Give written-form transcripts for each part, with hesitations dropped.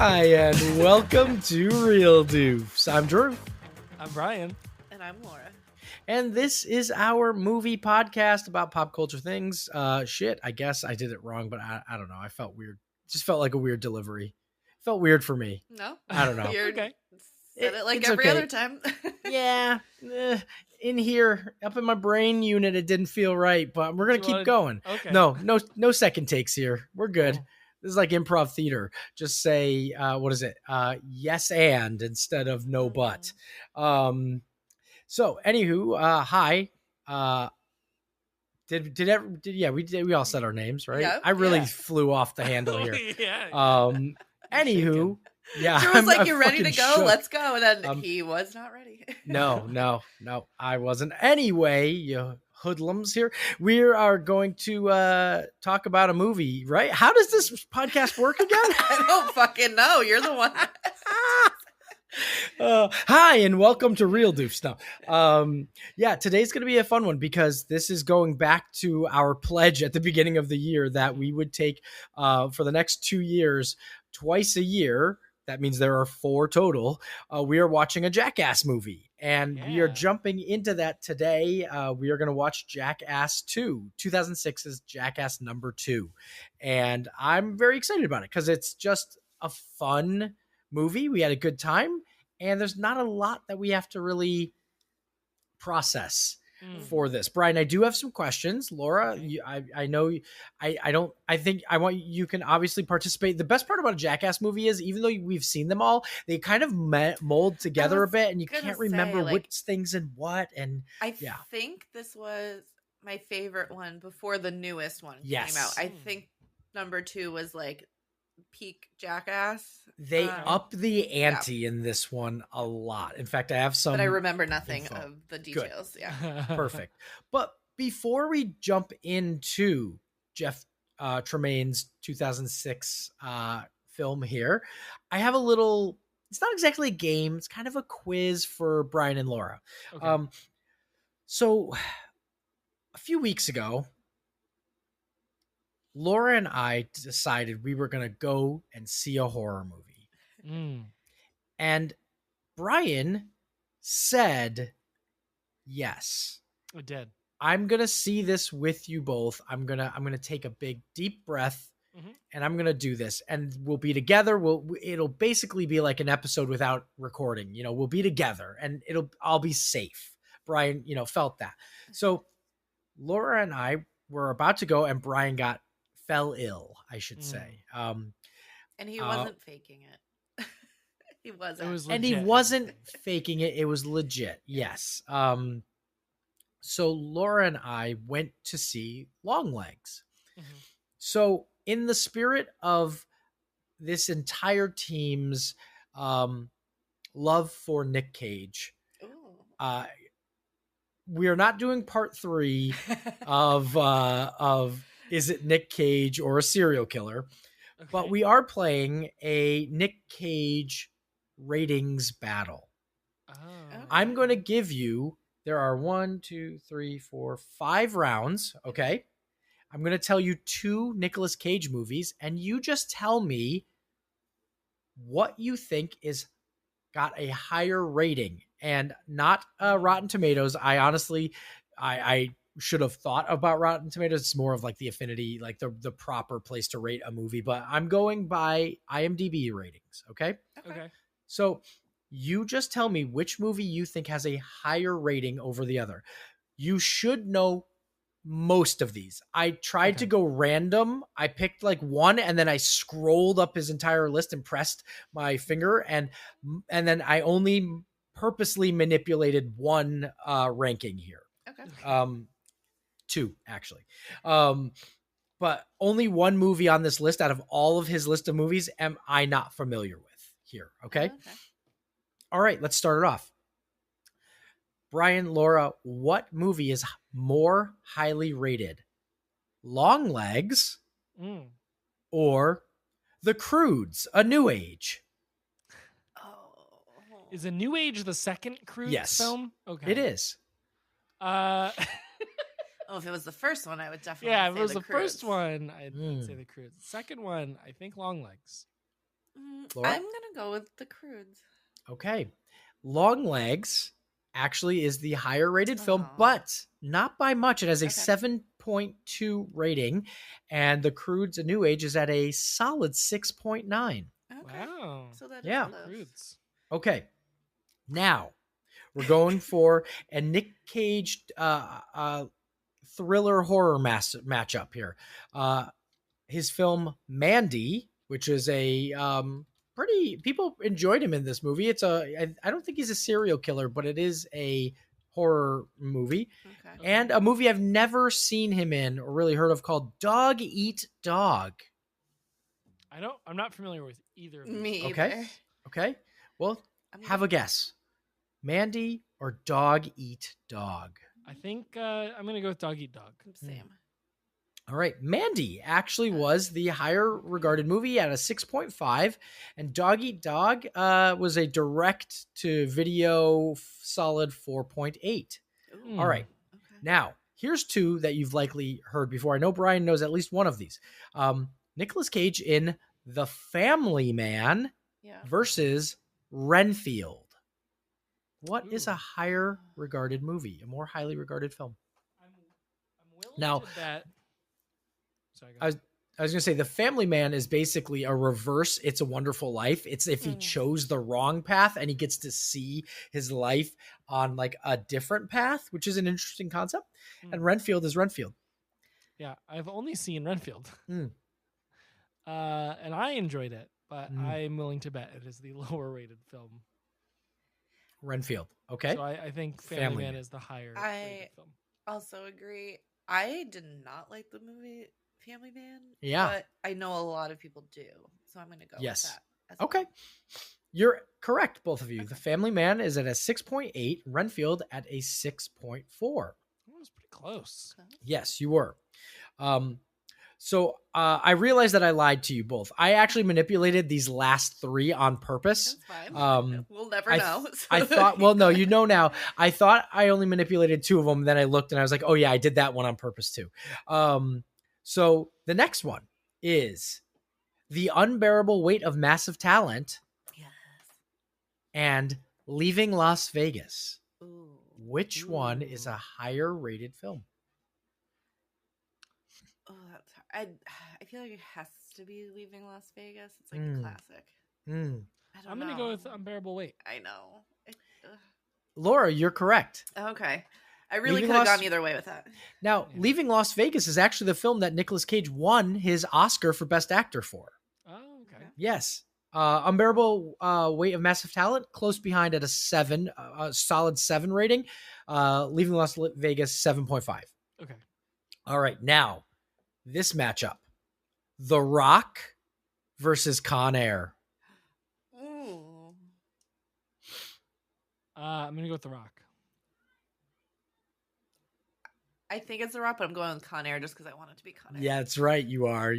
Hi, and welcome to Real Doofs. I'm Drew. I'm Brian. And I'm Laura. And this is our movie podcast about pop culture things. I guess I did it wrong, but I don't know. I felt weird. Just felt like a weird delivery. Felt weird for me. No? I don't know. Okay. Said it like It's every okay. other time. Yeah. In here, up in my brain unit, it didn't feel right, but we're going to keep going. Okay. No second takes here. We're good. Cool. This is like improv theater. Just say, what is it? Yes and instead of no but. So, anywho, hi. We all said our names, right? Yeah, I really yeah. flew off the handle here. Yeah. Anywho, yeah. Drew was like, I'm "You're ready to fucking go? shook. Let's go." And then he was not ready. No, I wasn't. Anyway, you hoodlums here. We are going to talk about a movie, right? How does this podcast work again? I don't fucking know. You're the one. Hi, and welcome to Real Doofs. Now, today's going to be a fun one because this is going back to our pledge at the beginning of the year that we would take for the next 2 years, twice a year. That means there are 4 total. We are watching a Jackass movie, and we are jumping into that today. We are going to watch Jackass 2, 2006's Jackass number 2. And I'm very excited about it because it's just a fun movie. We had a good time, and there's not a lot that we have to really process for this. Brian, I do have some questions. Laura, I know I think I want you can obviously participate. The best part about a Jackass movie is even though we've seen them all, they kind of mold together a bit, and you can't remember which things and what. And I think this was my favorite one before the newest one came out. I think number 2 was like peak Jackass. They up the ante in this one a lot. In fact, I have some, but I remember nothing info. of the details. Good. Yeah, perfect. But before we jump into Jeff Tremaine's 2006 film here, I have a little. It's not exactly a game. It's kind of a quiz for Brian and Laura. Okay. So a few weeks ago, Laura and I decided we were going to go and see a horror movie. And Brian said, yes. I did. I'm going to see this with you both. I'm going to take a big deep breath and I'm going to do this, and we'll be together. It'll basically be like an episode without recording. We'll be together and I'll be safe. Brian, felt that. So Laura and I were about to go, and Brian fell ill, I should say. And he wasn't faking it. He wasn't. It was and he wasn't faking it. It was legit. Yes. So Laura and I went to see Longlegs. So in the spirit of this entire team's love for Nick Cage, we are not doing part 3 of is it Nick Cage or a serial killer? Okay. But we are playing a Nick Cage ratings battle. Okay. I'm going to give you, there are 1, 2, 3, 4, 5 rounds. Okay. I'm going to tell you 2 Nicolas Cage movies, and you just tell me what you think is got a higher rating, and not Rotten Tomatoes. I honestly, I should have thought about Rotten Tomatoes. It's more of like the affinity, like the proper place to rate a movie, but I'm going by IMDb ratings. Okay. So you just tell me which movie you think has a higher rating over the other. You should know most of these. I tried to go random. I picked like one, and then I scrolled up his entire list and pressed my finger, and then I only purposely manipulated one ranking here. Okay. 2 actually. But only one movie on this list out of all of his list of movies am I not familiar with here. Okay. All right, let's start it off. Brian, Laura, what movie is more highly rated? Longlegs or The Croods, A New Age? Is A New Age the second Croods film? Okay. It is. If it was the first one, I would definitely say if it was the Croods. first one, I'd say The Croods. The second one, I think Longlegs. Laura? I'm gonna go with The Croods. Okay. Longlegs actually is the higher rated film, but not by much. It has a 7.2 rating, and The Croods: A New Age is at a solid 6.9. Okay. Wow. So that Yeah. is close. Croods. Okay. Now we're going for a Nick Cage thriller horror matchup here. His film Mandy, which is a pretty, people enjoyed him in this movie. I don't think he's a serial killer, but it is a horror movie. Okay. And a movie I've never seen him in or really heard of called Dog Eat Dog. I'm not familiar with either of these. Me either. Okay. Well, have a guess. Mandy or Dog Eat Dog? I think I'm going to go with Dog Eat Dog. Same. All right. Mandy actually was the higher regarded movie at a 6.5, and Dog Eat Dog was a direct to video solid 4.8. All right. Okay. Now, here's two that you've likely heard before. I know Brian knows at least one of these. Nicolas Cage in The Family Man versus Renfield. What is a higher regarded movie, a more highly regarded film? I'm willing now, to bet. Sorry, I was going to say The Family Man is basically a reverse It's a Wonderful Life. It's if he chose the wrong path and he gets to see his life on like a different path, which is an interesting concept. And Renfield is Renfield. Yeah, I've only seen Renfield. And I enjoyed it, but I'm willing to bet it is the lower rated film. Renfield. Okay. So I think Family Man is the higher rated film. I also agree. I did not like the movie Family Man. Yeah. But I know a lot of people do. So I'm going to go with that. Okay. You're correct, both of you. The Family Man is at a 6.8, Renfield at a 6.4. That was pretty close. Yes, you were. So I realized that I lied to you both. I actually manipulated these last three on purpose. That's fine. We'll never know. I thought, well, no, you know now. I thought I only manipulated two of them. Then I looked and I was like, oh yeah, I did that one on purpose too. So the next one is The Unbearable Weight of Massive Talent and Leaving Las Vegas. Ooh. Which one is a higher rated film? Oh, that's hard. I feel like it has to be Leaving Las Vegas. It's like a classic. I'm going to go with Unbearable Weight. I know. Laura, you're correct. Okay. I really could have gone either way with that. Now, Leaving Las Vegas is actually the film that Nicolas Cage won his Oscar for Best Actor for. Oh, okay. Yes. Unbearable Weight of Massive Talent, close behind at a 7, a solid 7 rating. Leaving Las Vegas, 7.5. Okay. All right. Now, this matchup, The Rock versus Con Air. Ooh. I'm going to go with The Rock. I think it's The Rock, but I'm going with Con Air just because I want it to be Con Air. Yeah, that's right. You are.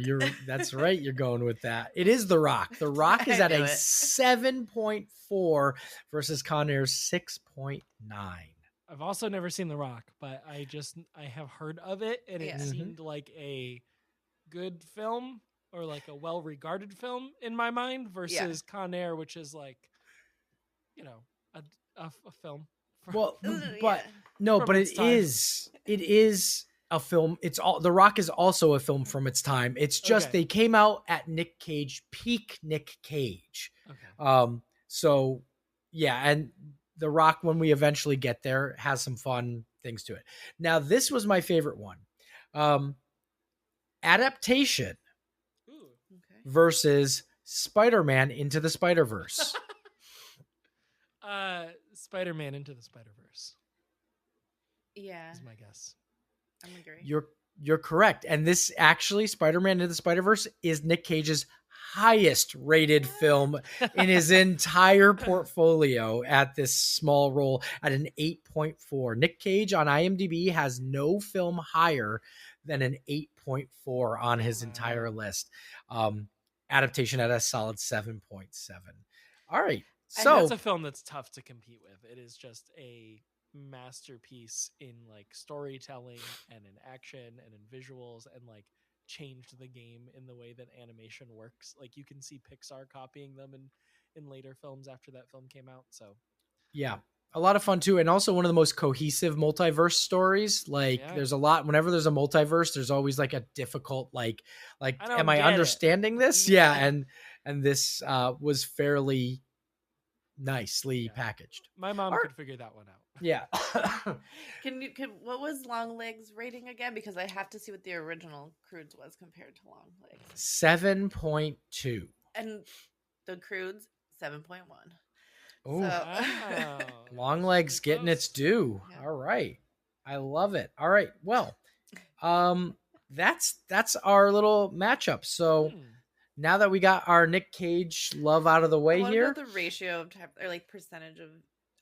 That's right. You're going with that. It is The Rock. The Rock is at a 7.4 versus Con Air's 6.9. I've also never seen The Rock, but I have heard of it, and it seemed like a good film or like a well-regarded film in my mind versus Con Air, which is like, a film. Well, but no, but it is a film. The Rock is also a film from its time. It's just they came out at Nick Cage, peak Nick Cage. Okay. So yeah, and The Rock, when we eventually get there, has some fun things to it. Now, this was my favorite one. Adaptation versus Spider-Man Into the Spider-Verse. Spider-Man Into the Spider-Verse. Yeah. Is my guess. I'm agree. You're correct. And this actually, Spider-Man Into the Spider-Verse, is Nick Cage's highest rated film in his entire portfolio at this small role at an 8.4. Nick Cage on IMDb has no film higher than an 8.4 on his entire list. Adaptation at a solid 7.7. All right. So that's a film that's tough to compete with. It is just a masterpiece in like storytelling and in action and in visuals and like changed the game in the way that animation works. Like you can see Pixar copying them in later films after that film came out. So yeah, a lot of fun too, and also one of the most cohesive multiverse stories. Like there's a lot. Whenever there's a multiverse, there's always like a difficult like am I understanding this? Yeah, and this was fairly nicely packaged. My mom could figure that one out. Yeah. Can what was Longlegs rating again? Because I have to see what the original Croods was compared to Longlegs. 7.2. And the Croods 7.1. Oh, wow. Longlegs getting its due. Yeah. All right. I love it. All right. Well, that's our little matchup. So now that we got our Nick Cage love out of the way here. What about the ratio of or like percentage of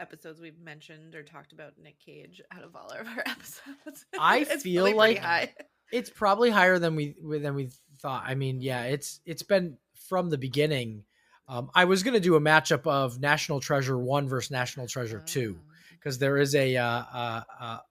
episodes we've mentioned or talked about Nick Cage out of all of our episodes? I feel like it's probably higher than we thought. I mean, yeah, it's been from the beginning. I was going to do a matchup of National Treasure 1 versus National Treasure 2 because there is a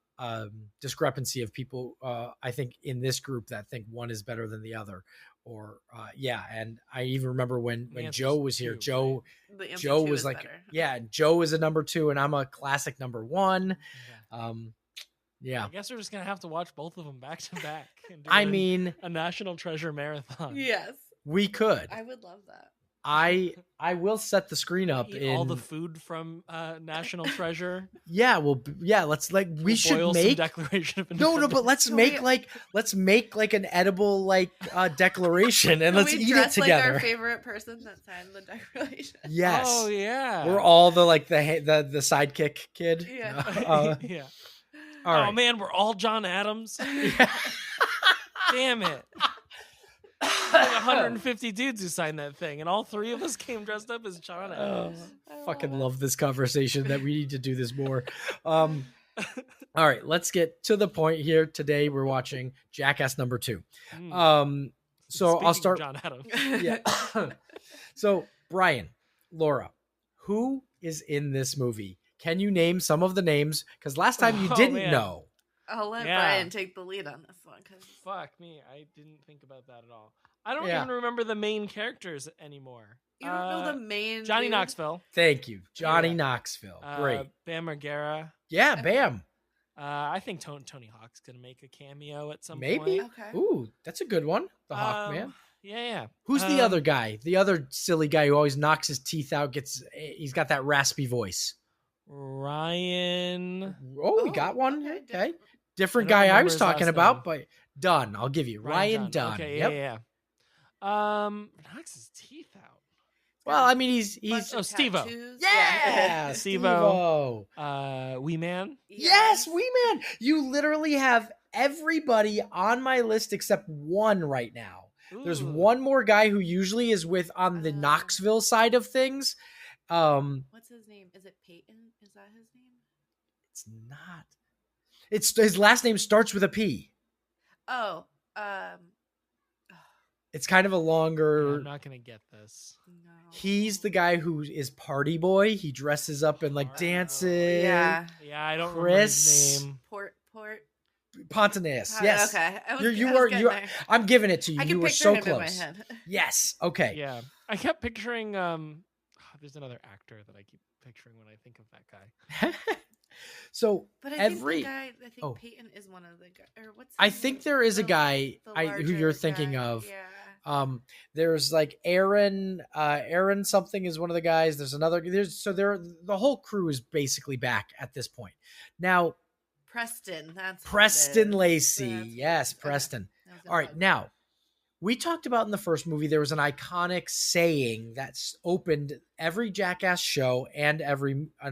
discrepancy of people, I think, in this group that think one is better than the other. Or, and I even remember when Joe was here, Joe was like, better. Joe was a number 2 and I'm a classic number 1. Yeah. I guess we're just going to have to watch both of them back to back. I mean, a National Treasure marathon. Yes. We could. I would love that. I will set the screen up in all the food from National Treasure. Yeah, let's we should make Declaration of Independence. No, but let's make like an edible declaration and let's eat it together. Like our favorite person that signed the declaration. Yes. Oh yeah. We're all the the sidekick kid. Yeah. Yeah. All right. Oh man, we're all John Adams. Yeah. Damn it. Like 150 dudes who signed that thing, and all 3 of us came dressed up as John Adams. I fucking love this conversation that we need to do this more. All right, let's get to the point here. Today we're watching Jackass number 2. So Speaking I'll start. John Adams. Yeah. So Brian, Laura, who is in this movie? Can you name some of the names? Because last time you didn't know. I'll let Brian take the lead on this one. Fuck me, I didn't think about that at all. I don't even remember the main characters anymore. You don't know the main Johnny Knoxville. Thank you, Johnny Knoxville. Great. Bam Margera. Yeah, Bam. I think Tony Hawk's gonna make a cameo at some point. Maybe. Okay. Ooh, that's a good one. The Hawk Man. Yeah. Who's the other guy? The other silly guy who always knocks his teeth out. He's got that raspy voice. Ryan. Oh, we got one. Okay. Different guy I was talking about, but Dunn. I'll give you Ryan Dunn. Okay, yep. yeah. Knocks his teeth out. Well, I mean, he's Steve-O. Yeah, Steve-O. Wee Man. Yes, Wee Man. You literally have everybody on my list except one right now. Ooh. There's one more guy who usually is on the Knoxville side of things. What's his name? Is it Peyton? Is that his name? It's not. It's his last name starts with a P. Oh, it's kind of a longer. Yeah, I'm not gonna get this. No. He's the guy who is party boy. He dresses up and dances. Yeah, I don't remember his name. Port. Pontanus. Yes. Okay. You are. I'm giving it to you. You were so close. In my head. Yes. Okay. Yeah. I kept picturing. There's another actor that I keep picturing when I think of that guy. So but I think Peyton is one of the guys. Or what's I think there is a guy who you're thinking of. Yeah. There's like Aaron something is one of the guys. There's another. The whole crew is basically back at this point. Now, Preston. That's Preston Lacey. Yes, Preston. All right. Now, we talked about in the first movie, there was an iconic saying that's opened every Jackass show and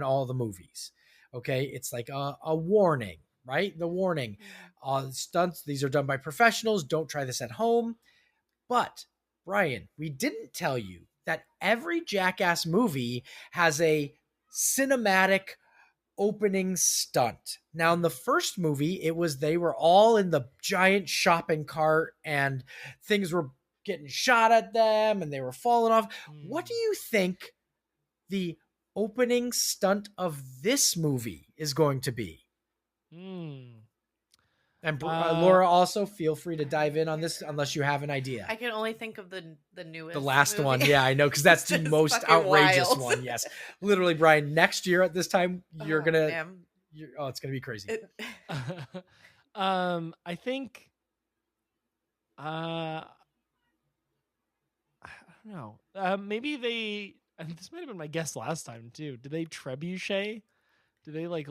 all the movies. Okay. It's like a warning, right? The warning. Stunts, these are done by professionals. Don't try this at home. But Brian, we didn't tell you that every Jackass movie has a cinematic opening stunt. Now, in the first movie, they were all in the giant shopping cart and things were getting shot at them and they were falling off. What do you think the opening stunt of this movie is going to be? And Laura, also feel free to dive in on this unless you have an idea. I can only think of the newest, the last movie. one. Yeah, I know, because that's the most outrageous wild. one. Yes, literally, Brian. Next year at this time, you're gonna. It's gonna be crazy. I think. I don't know. Maybe they. This might have been my guess last time too. Did they trebuchet? Do they like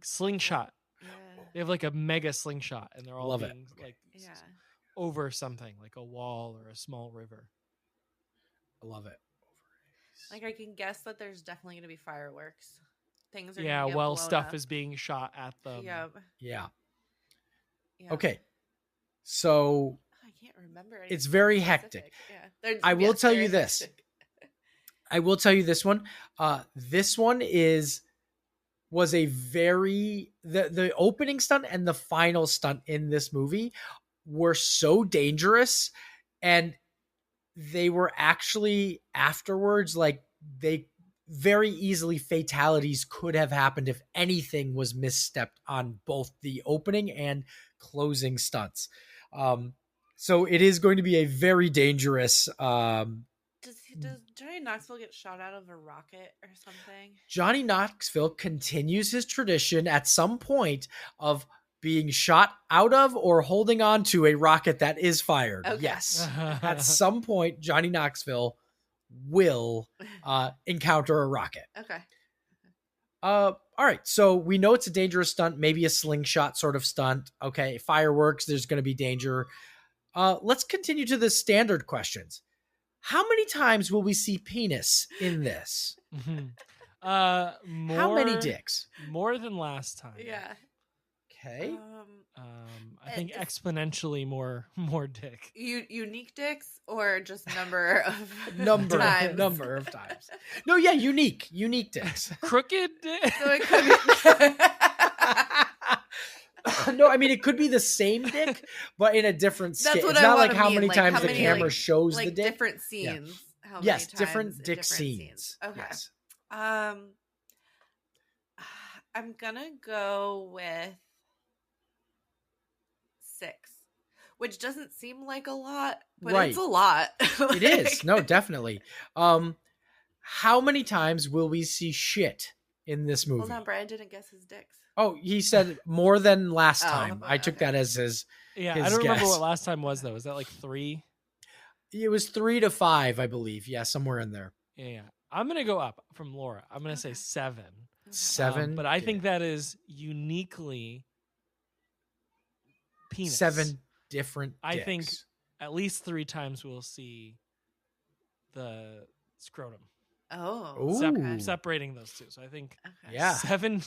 slingshot? Yeah. They have like a mega slingshot, and they're all being like over something, like a wall or a small river. I love it. Like, I can guess that there's definitely going to be fireworks. Things are stuff up. is being shot at them. Yeah. Okay. So I can't remember. It's very hectic. Yeah. I will tell you this. I will tell you this one. This one was a very the opening stunt and the final stunt in this movie were so dangerous, and they were actually afterwards, like, they very easily fatalities could have happened if anything was misstepped on both the opening and closing stunts. So it is going to be a very dangerous. Does Johnny Knoxville get shot out of a rocket or something? Johnny Knoxville continues his tradition at some point of being shot out of or holding on to a rocket that is fired. Okay. Yes. At some point, Johnny Knoxville will encounter a rocket. Okay. All right. So we know it's a dangerous stunt, maybe a slingshot sort of stunt. Okay. Fireworks, there's going to be danger. Let's continue to the standard questions. How many times will we see penis in this? How many dicks? More than last time. Yeah. Okay. I think exponentially more dick. Unique dicks or just number of times? Number of times. No, yeah, unique dicks. Crooked dick. So it could be. No, I mean, it could be the same dick, but in a different scale. It's not like how many times the camera shows the dick. Different scenes. Yeah. How many yes, times different dick scenes. Okay. Yes. I'm gonna go with 6, which doesn't seem like a lot, but It's a lot. Like, it is. No, definitely. How many times will we see shit in this movie? Hold on, Brian didn't guess his dicks. Oh, he said more than last time. I took that as his. Yeah, his I don't guess. remember what last time was though. Was that like 3? It was 3 to 5, I believe. Yeah, somewhere in there. Yeah. I'm gonna go up from Laura. I'm gonna say 7. 7, but I think that is uniquely penis. 7 different. I dicks. think at least 3 times we'll see the scrotum. Oh, separating those two. So I think yeah, 7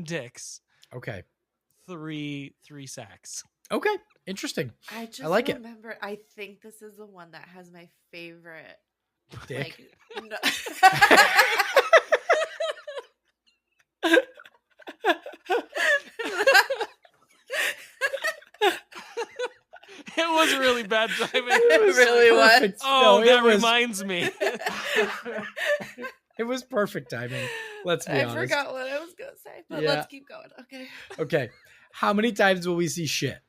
dicks. Okay. 3 sacks. Okay, interesting. I like remember, it. I think this is the one that has my favorite dick. Like, no. It was really bad timing. It really was. Oh, that reminds me. It was perfect timing. Let's be honest. I forgot what I was going to say, but let's keep going. Okay. Okay. How many times will we see shit?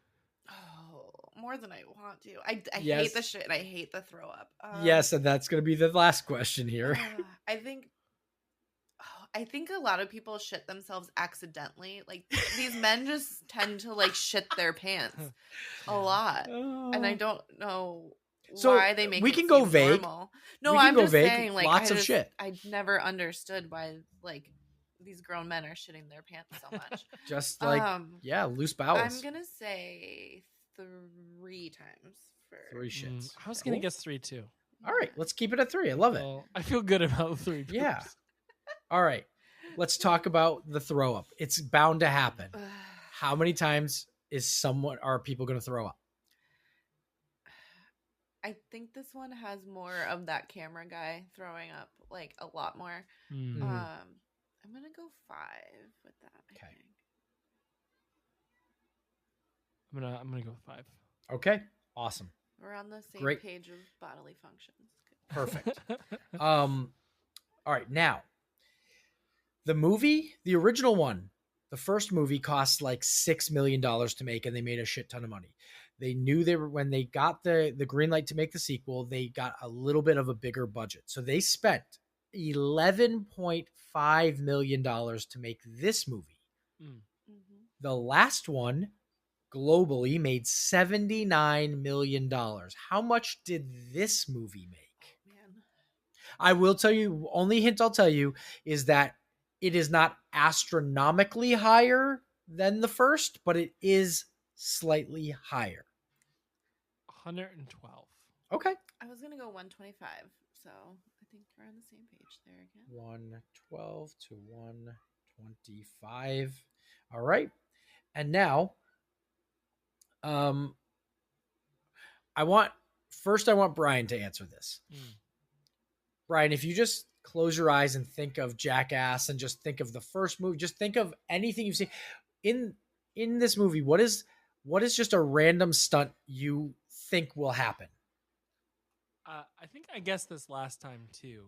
Oh, more than I want to. I hate the shit and I hate the throw up. Yes, and that's going to be the last question here. I think a lot of people shit themselves accidentally. Like, these men just tend to like shit their pants a lot, and I don't know why they make. We can go vague. Normal. No, I'm just saying, like, lots of shit. I never understood why like these grown men are shitting their pants so much. Just like loose bowels. I'm gonna say 3 times for 3 shits. I was gonna guess 3 too. All right, let's keep it at 3. I love it. I feel good about 3. Yeah. All right, let's talk about the throw up. It's bound to happen. How many times are people going to throw up? I think this one has more of that camera guy throwing up, like a lot more. Mm-hmm. I'm going to go 5 with that. Okay. I'm going to go 5. Okay. Awesome. We're on the same page of bodily functions. Perfect. All right, now the movie, the original one, The first movie cost like $6 million to make, and they made a shit ton of money. They knew when they got the green light to make the sequel, they got a little bit of a bigger budget. So they spent $11.5 million to make this movie. Mm-hmm. The last one globally made $79 million. How much did this movie make? Man. I will tell you, only hint I'll tell you is that it is not astronomically higher than the first, but it is slightly higher. 112. Okay. I was going to go 125, so I think we're on the same page there again. 112 to 125. All right. And now, I want Brian to answer this. Brian, if you just close your eyes and think of Jackass and just think of the first movie, just think of anything you've seen in this movie. What is just a random stunt you think will happen? I think I guessed this last time too.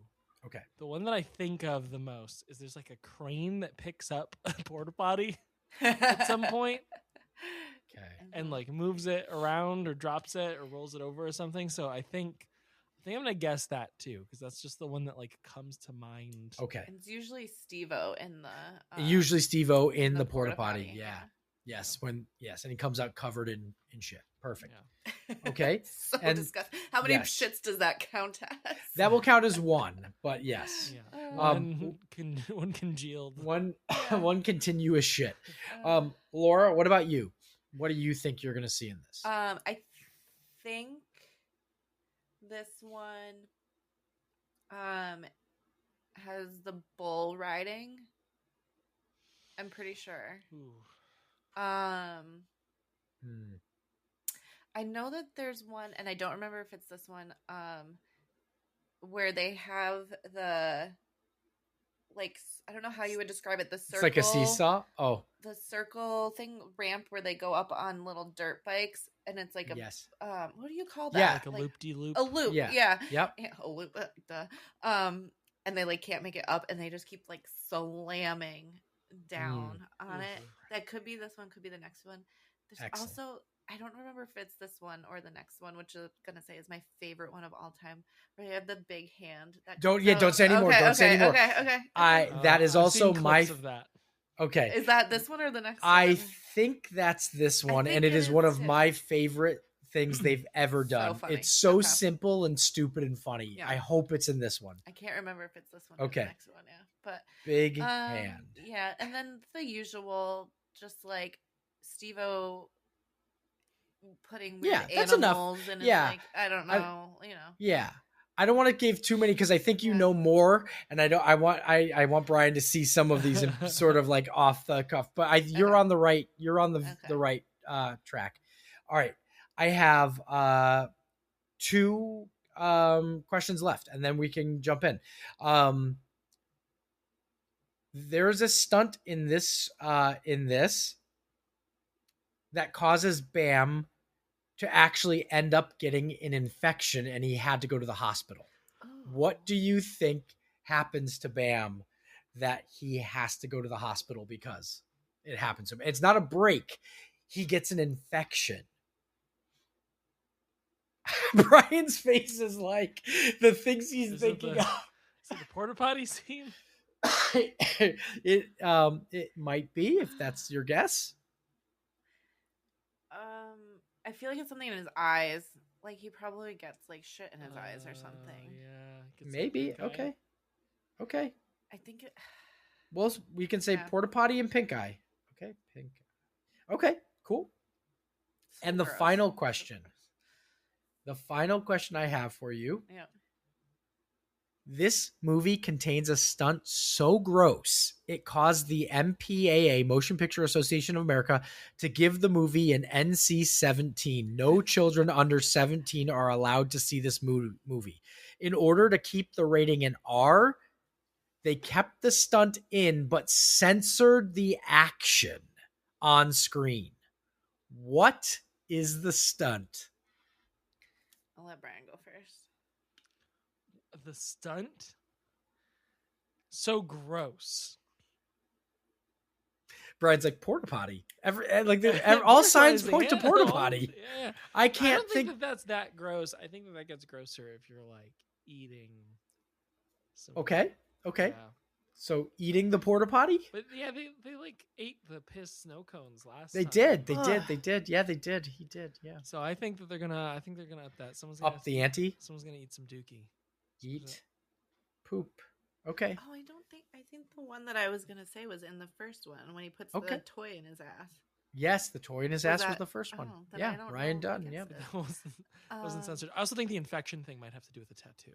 Okay. The one that I think of the most is there's like a crane that picks up a porta potty at some point. Okay. And like moves it around or drops it or rolls it over or something. So I think I'm gonna guess that too, because that's just the one that like comes to mind. Okay. It's usually Steve-O in the the porta potty. Yeah. Yes. And he comes out covered in shit. Perfect. Yeah. Okay. So disgusting. How many shits does that count as? That will count as one, but yes. Yeah. One congealed. One continuous shit. Laura, what about you? What do you think you're gonna see in this? I think this one has the bull riding. I'm pretty sure. I know that there's one, and I don't remember if it's this one, where they have the, like, I don't know how you would describe it. The circle. It's like a seesaw? Oh. The circle thing, ramp where they go up on little dirt bikes, and it's like a, what do you call that? Yeah. Like a loop-de-loop. A loop, yeah. Yep. Yeah, a loop, and they, like, can't make it up, and they just keep, like, slamming down on it. That could be this one, could be the next one. There's also, I don't remember if it's this one or the next one, which I'm gonna say is my favorite one of all time, where they have the big hand. Don't say anymore. Don't say anymore. Okay. That is also my. Of that. Okay. Is that this one or the next one? I think that's this one, and it is one of my favorite things they've ever done. Funny. It's so simple and stupid and funny. Yeah. I hope it's in this one. I can't remember if it's this one or the next one, but big hand. Yeah, and then the usual, just like Steve-O putting weird animals in his, like, I don't know, Yeah. I don't want to give too many because I think you know more, and I want Brian to see some of these sort of like off the cuff. But you're on the right track. All right, I have 2 questions left, and then we can jump in. There's a stunt in this that causes Bam to actually end up getting an infection, and he had to go to the hospital. What do you think happens to Bam that he has to go to the hospital because it happens to him? It's not a break. He gets an infection. Brian's face is like the things he's thinking of. Is it the porta potty scene? It might be, if that's your guess. I feel like it's something in his eyes. Like, he probably gets, like, shit in his eyes or something. Yeah. Maybe. Okay. I think it... Well, we can say porta potty and pink eye. Okay, pink. Okay, cool. So and the final question. The final question I have for you. Yeah. This movie contains a stunt so gross, it caused the MPAA, Motion Picture Association of America, to give the movie an NC-17. No children under 17 are allowed to see this movie. In order to keep the rating an R, they kept the stunt in, but censored the action on screen. What is the stunt? I'll let Brian go first. The stunt? So gross. Brian's like porta potty. All signs point to porta potty. Yeah. I can't don't think that's that gross. I think that gets grosser if you're like eating. Okay. Yeah. So eating the porta potty? But yeah, they like ate the piss snow cones last time. They did. Yeah, they did. He did. Yeah. So I think they're gonna up that. Someone's gonna up the ante. Someone's gonna eat some dookie. Eat poop. Okay. Oh, I think the one that I was gonna say was in the first one when he puts the toy in his ass. Yes, the toy in his ass was the first one. Yeah, Ryan Dunn. Yeah, but that wasn't censored. I also think the infection thing might have to do with the tattoo.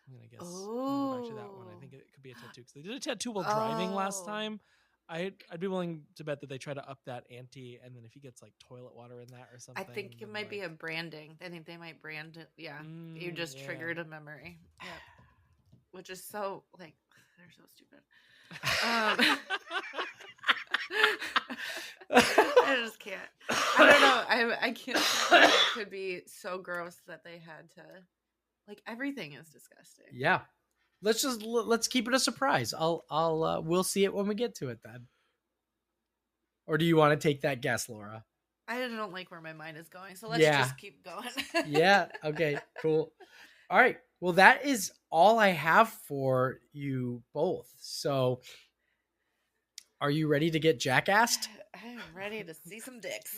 I'm gonna guess. Go back to that one. I think it could be a tattoo because they did a tattoo while driving last time. I'd be willing to bet that they try to up that ante, and then if he gets like toilet water in that or something, I think it might be a branding. I think they might brand it. Yeah, you just triggered a memory. Yeah, which is so like they're so stupid. I just can't. I don't know. I can't. It could be so gross that they had to. Like everything is disgusting. Yeah. Let's keep it a surprise. We'll see it when we get to it then. Or do you want to take that guess, Laura? I don't like where my mind is going, so let's just keep going. Yeah. Okay. Cool. All right. Well, that is all I have for you both. So, are you ready to get jackassed? I'm ready to see some dicks.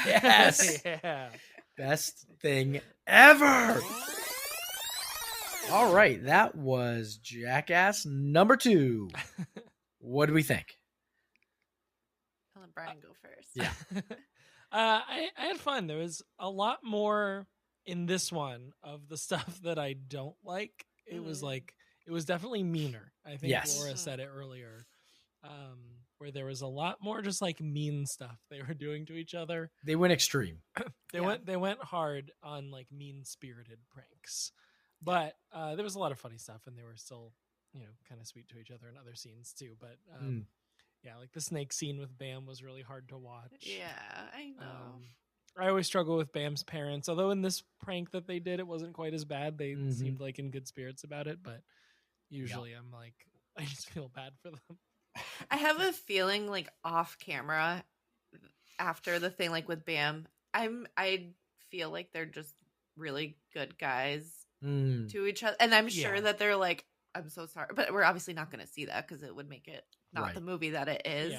Yes. Yeah. Best thing ever. All right, that was Jackass number 2. What do we think? I'll let Brian go first. Yeah. I had fun. There was a lot more in this one of the stuff that I don't like. It was definitely meaner. I think Laura said it earlier. Where there was a lot more just like mean stuff they were doing to each other. They went extreme. They went hard on like mean-spirited pranks. But there was a lot of funny stuff, and they were still, kind of sweet to each other in other scenes too. But yeah, like the snake scene with Bam was really hard to watch. Yeah, I know. I always struggle with Bam's parents, although in this prank that they did, it wasn't quite as bad. They seemed like in good spirits about it, but usually I'm like, I just feel bad for them. I have a feeling like off camera after the thing, like with Bam, I feel like they're just really good guys to each other, and I'm sure that they're like, I'm so sorry, but we're obviously not going to see that because it would make it not the movie that it is.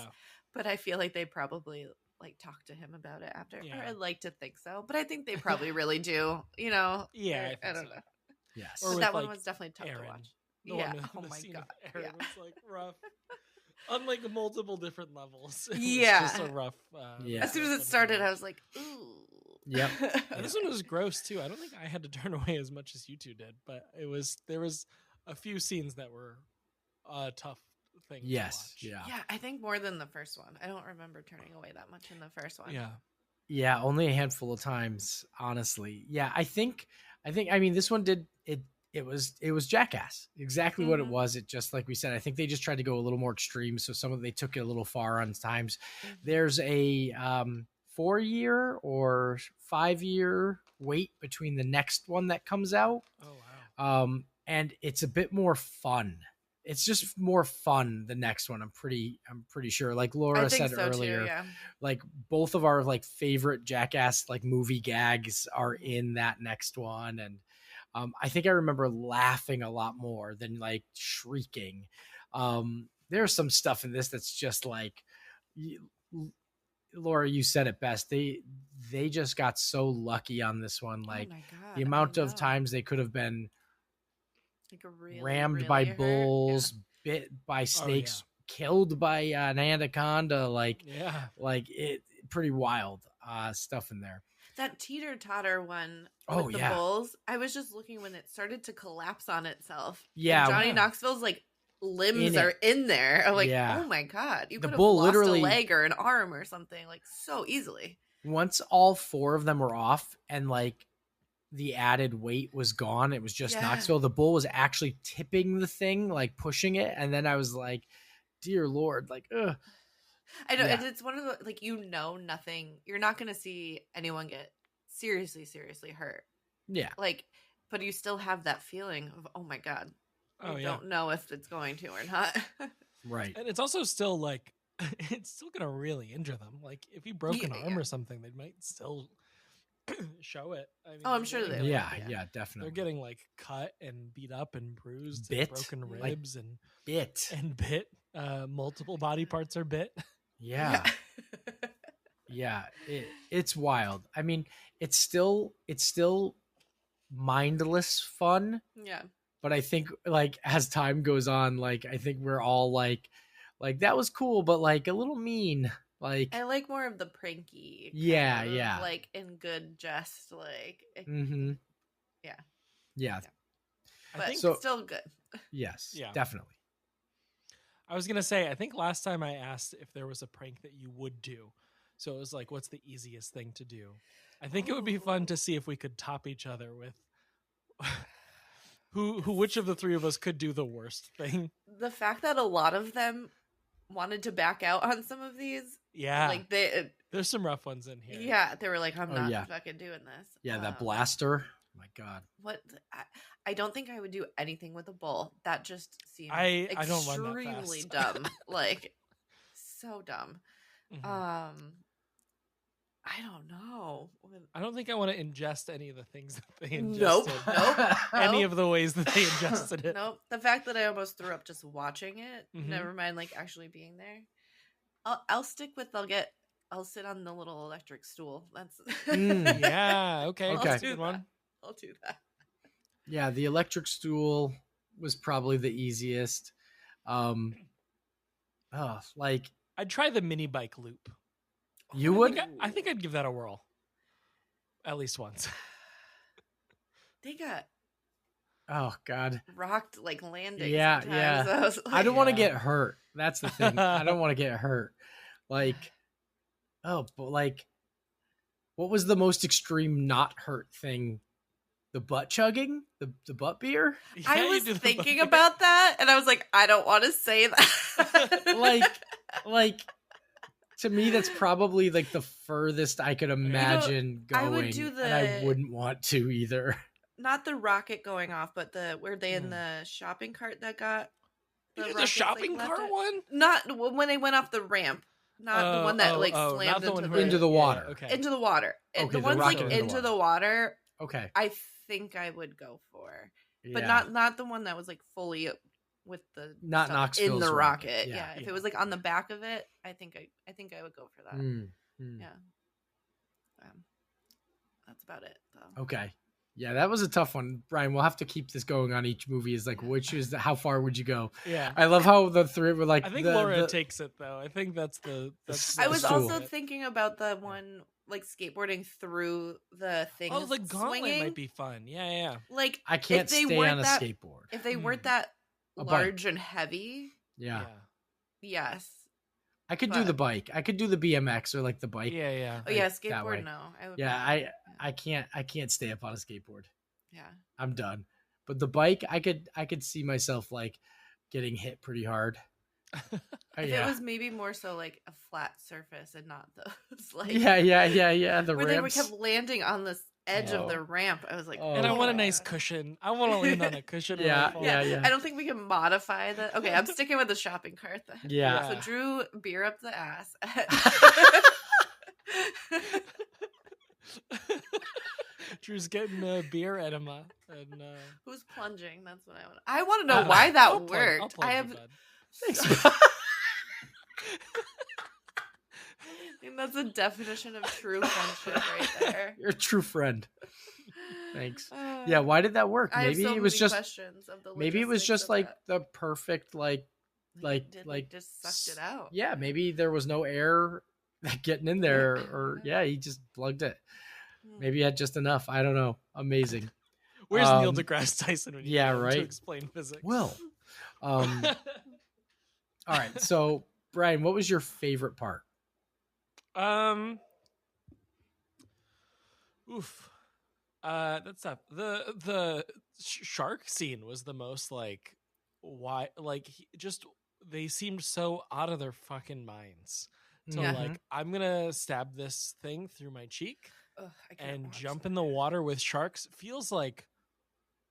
But I feel like they probably like talk to him about it after. Or I'd like to think so, but I think they probably really do. Yeah, I don't know. Yes, but that one was definitely tough Aaron, to watch. Oh my god, Aaron was like rough. On like multiple different levels. It was just a rough. As soon as it started, I was like, ooh. Yep. And this one was gross too. I don't think I had to turn away as much as you two did, but there was a few scenes that were tough things. Yes. To watch. Yeah, I think more than the first one. I don't remember turning away that much in the first one. Yeah, only a handful of times, honestly. Yeah, I mean this one did it. It was Jackass, exactly what it was. It just, like we said, I think they just tried to go a little more extreme. So they took it a little far on times. There's a 4-year or 5-year wait between the next one that comes out. Oh, wow. And it's a bit more fun. It's just more fun. The next one, I'm pretty sure. Like Laura said earlier, like both of our like favorite Jackass like movie gags are in that next one, and I think I remember laughing a lot more than like shrieking. There's some stuff in this that's just like, Laura, you said it best. They just got so lucky on this one. Like the amount of times they could have been like really, rammed really by hurt. bulls, bit by snakes, killed by an anaconda. Like it pretty wild stuff in there. That teeter-totter one with the bulls, I was just looking when it started to collapse on itself. Yeah. And Johnny Knoxville's like limbs are in there. I'm like, oh my God. You could have lost a leg or an arm or something like so easily. Once all 4 of them were off and like the added weight was gone, it was just Knoxville. The bull was actually tipping the thing, like pushing it. And then I was like, dear Lord, like, ugh. I know it's one of the like nothing. You're not going to see anyone get seriously hurt. Yeah, like, but you still have that feeling of oh my God. I don't know if it's going to or not. Right, and it's also still like it's still gonna really injure them. Like if he broke an arm or something, they might still show it. I mean, I'm sure they will. Yeah, definitely. They're getting like cut and beat up and bruised, bit, and broken ribs, like, and bit. Multiple body parts are bit. Yeah. Yeah, it's wild. I mean, it's still mindless fun. Yeah. But I think like as time goes on, like I think we're all like that was cool, but like a little mean. Like I like more of the pranky. Yeah. Like in good jest, like. Yeah. But I think still good. Yes. Yeah. Definitely. I was gonna say, I think last time I asked if there was a prank that you would do. So it was like, what's the easiest thing to do? I think it would be fun to see if we could top each other with which of the three of us could do the worst thing. The fact that a lot of them wanted to back out on some of these. Yeah. Like there's some rough ones in here. Yeah. They were like, I'm not fucking doing this. Yeah. That blaster. My God. What? I don't think I would do anything with a bull. That just seems I don't run that extremely fast. dumb. Like so dumb. Mm-hmm. I don't know. I don't think I want to ingest any of the things that they ingested. Nope. Any of the ways that they ingested it. Nope. The fact that I almost threw up just watching it, never mind like actually being there. I'll stick with I'll sit on the little electric stool. That's yeah, okay. Okay. Good one. I'll do that. Yeah, the electric stool was probably the easiest. Like I'd try the mini bike loop. You would? I think I'd give that a whirl. At least once. They got God, rocked like landing. Yeah. I don't want to get hurt. That's the thing. I don't want to get hurt. Like, but like, what was the most extreme not hurt thing? The butt chugging, the butt beer. Yeah, I was thinking about that, and I was like, I don't want to say that. like. To me, that's probably like the furthest I could imagine going. I would do and I wouldn't want to either. Not the rocket going off, but were they in the shopping cart that got the shopping cart one? Not when they went off the ramp. Not the one that slammed into the water. Yeah, okay. Into the water. Okay, the ones like into the water. Okay. I think I would go for, but Yeah. not the one that was like fully with the not Knoxville's in the rocket. Yeah. If it was like on the back of it, I think I would go for that. Yeah. That's about it though. Okay. Yeah, that was a tough one, Brian. We'll have to keep this going on each movie. Is like, how far would you go? Yeah, I love how the three were like. I think Laura takes it though. I think that's I was also thinking about the one like skateboarding through the thing. Oh, the gauntlet might be fun. Yeah. Like I can't stay on a skateboard if they weren't that large and heavy. Yeah. Yes. I could do the bike. I could do the BMX or like the bike. Yeah. Oh yeah, skateboard. No, I can't stay up on a skateboard. Yeah, I'm done. But the bike, I could see myself like getting hit pretty hard. If it was maybe more so like a flat surface and not those like the where ramps. they kept landing on this edge of the ramp. I was like, and I want a nice cushion. I want to land on a cushion. Yeah. I don't think we can modify that. Okay, I'm sticking with the shopping cart then. Yeah. So Drew, beer up the ass. Drew's getting a beer enema. And, who's plunging? That's what I want to know why that worked. I have. Thanks. That's a definition of true friendship right there. You're a true friend. Thanks. Yeah, why did that work? Maybe it was just like the perfect just sucked it out. Yeah, maybe there was no air getting in there, or he just plugged it. Maybe he had just enough. I don't know. Amazing. Where's Neil deGrasse Tyson when you need him to explain physics? Well, all right. So, Brian, what was your favorite part? That's tough. The shark scene was the most like why they seemed so out of their fucking minds. So like I'm gonna stab this thing through my cheek and jump in the water with sharks. Feels like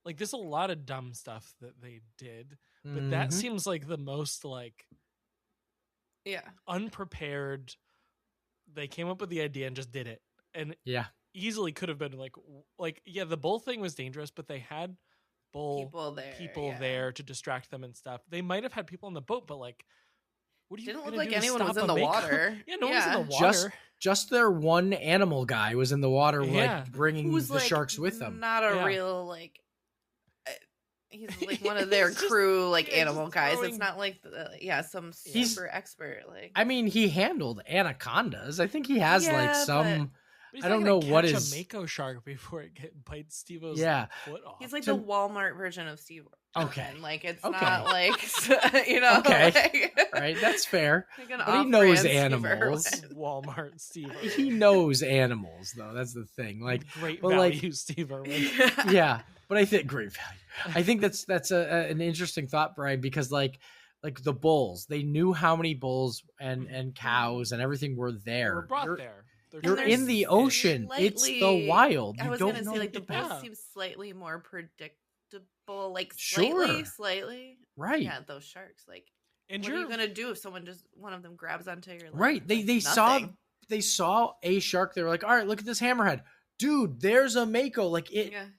there's a lot of dumb stuff that they did, but that seems like the most like unprepared. They came up with the idea and just did it, and easily could have been like the bull thing was dangerous, but they had people there to distract them and stuff. They might have had people on the boat, but like, what do you didn't look like anyone was in the water. No one was in the water. Just their one animal guy was in the water, like bringing the sharks with them. Not a real like. He's like one of their crew, like animal guys. It's not like some super expert. Like, I mean, he handled anacondas. I think he has like some. I don't know what is a mako shark before it bites Steve-O's foot off. He's like the Walmart version of Steve. Okay, like it's not like you know. Okay, like, right, that's fair. Like but he knows animals. Walmart Steve. He knows animals, though. That's the thing. Like great value, Steve. Yeah, but I think great value. I think that's an interesting thought, Brian, because like the bulls, they knew how many bulls and cows and everything were there. They were brought there. You're in the ocean. It's the wild. I was going to say, like, the bulls seem slightly more predictable. Like, slightly. Right. Yeah, those sharks. Like, and what are you going to do if one of them grabs onto your leg? Right. They saw a shark. They were like, all right, look at this hammerhead. Dude, there's a mako. Like,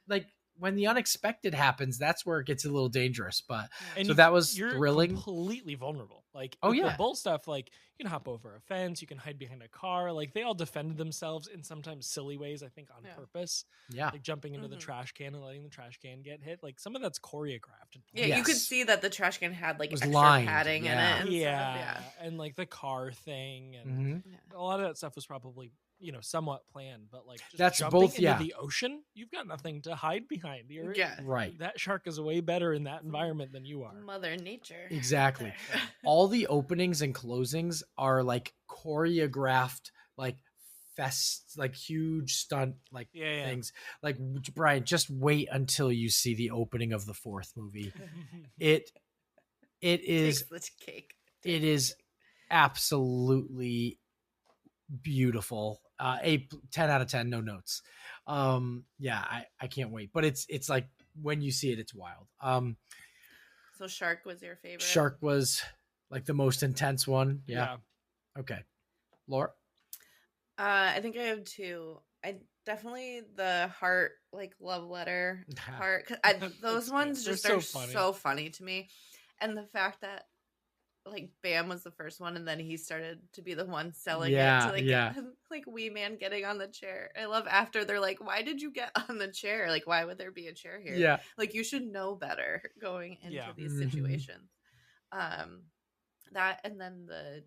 like, when the unexpected happens, that's where it gets a little dangerous. But so that was thrilling. Completely vulnerable. Like, the bull stuff, like, you can hop over a fence, you can hide behind a car. Like, they all defended themselves in sometimes silly ways, I think, on purpose. Yeah. Like jumping into the trash can and letting the trash can get hit. Like, some of that's choreographed. Yeah, you could see that the trash can had like extra padding in it. And stuff, and like the car thing and a lot of that stuff was probably somewhat planned, but like just that's jumping both into the ocean, you've got nothing to hide behind. Right. That shark is way better in that environment than you are. Mother Nature. Exactly. All the openings and closings are like choreographed, like like huge stunt things. Like, Brian, just wait until you see the opening of the fourth movie. It is the cake. It is absolutely beautiful. A 10 out of 10, no notes. I can't wait. But it's like when you see it, it's wild. So Shark was your favorite? Shark was like the most intense one. Yeah. Okay. Laura? I think I have two. I definitely the heart, like love letter part. Those ones just are so funny to me. And the fact that like Bam was the first one, and then he started to be the one selling it to like Wee Man getting on the chair. I love after they're like, "Why did you get on the chair? Like, why would there be a chair here? Yeah, like you should know better going into these situations." That and then the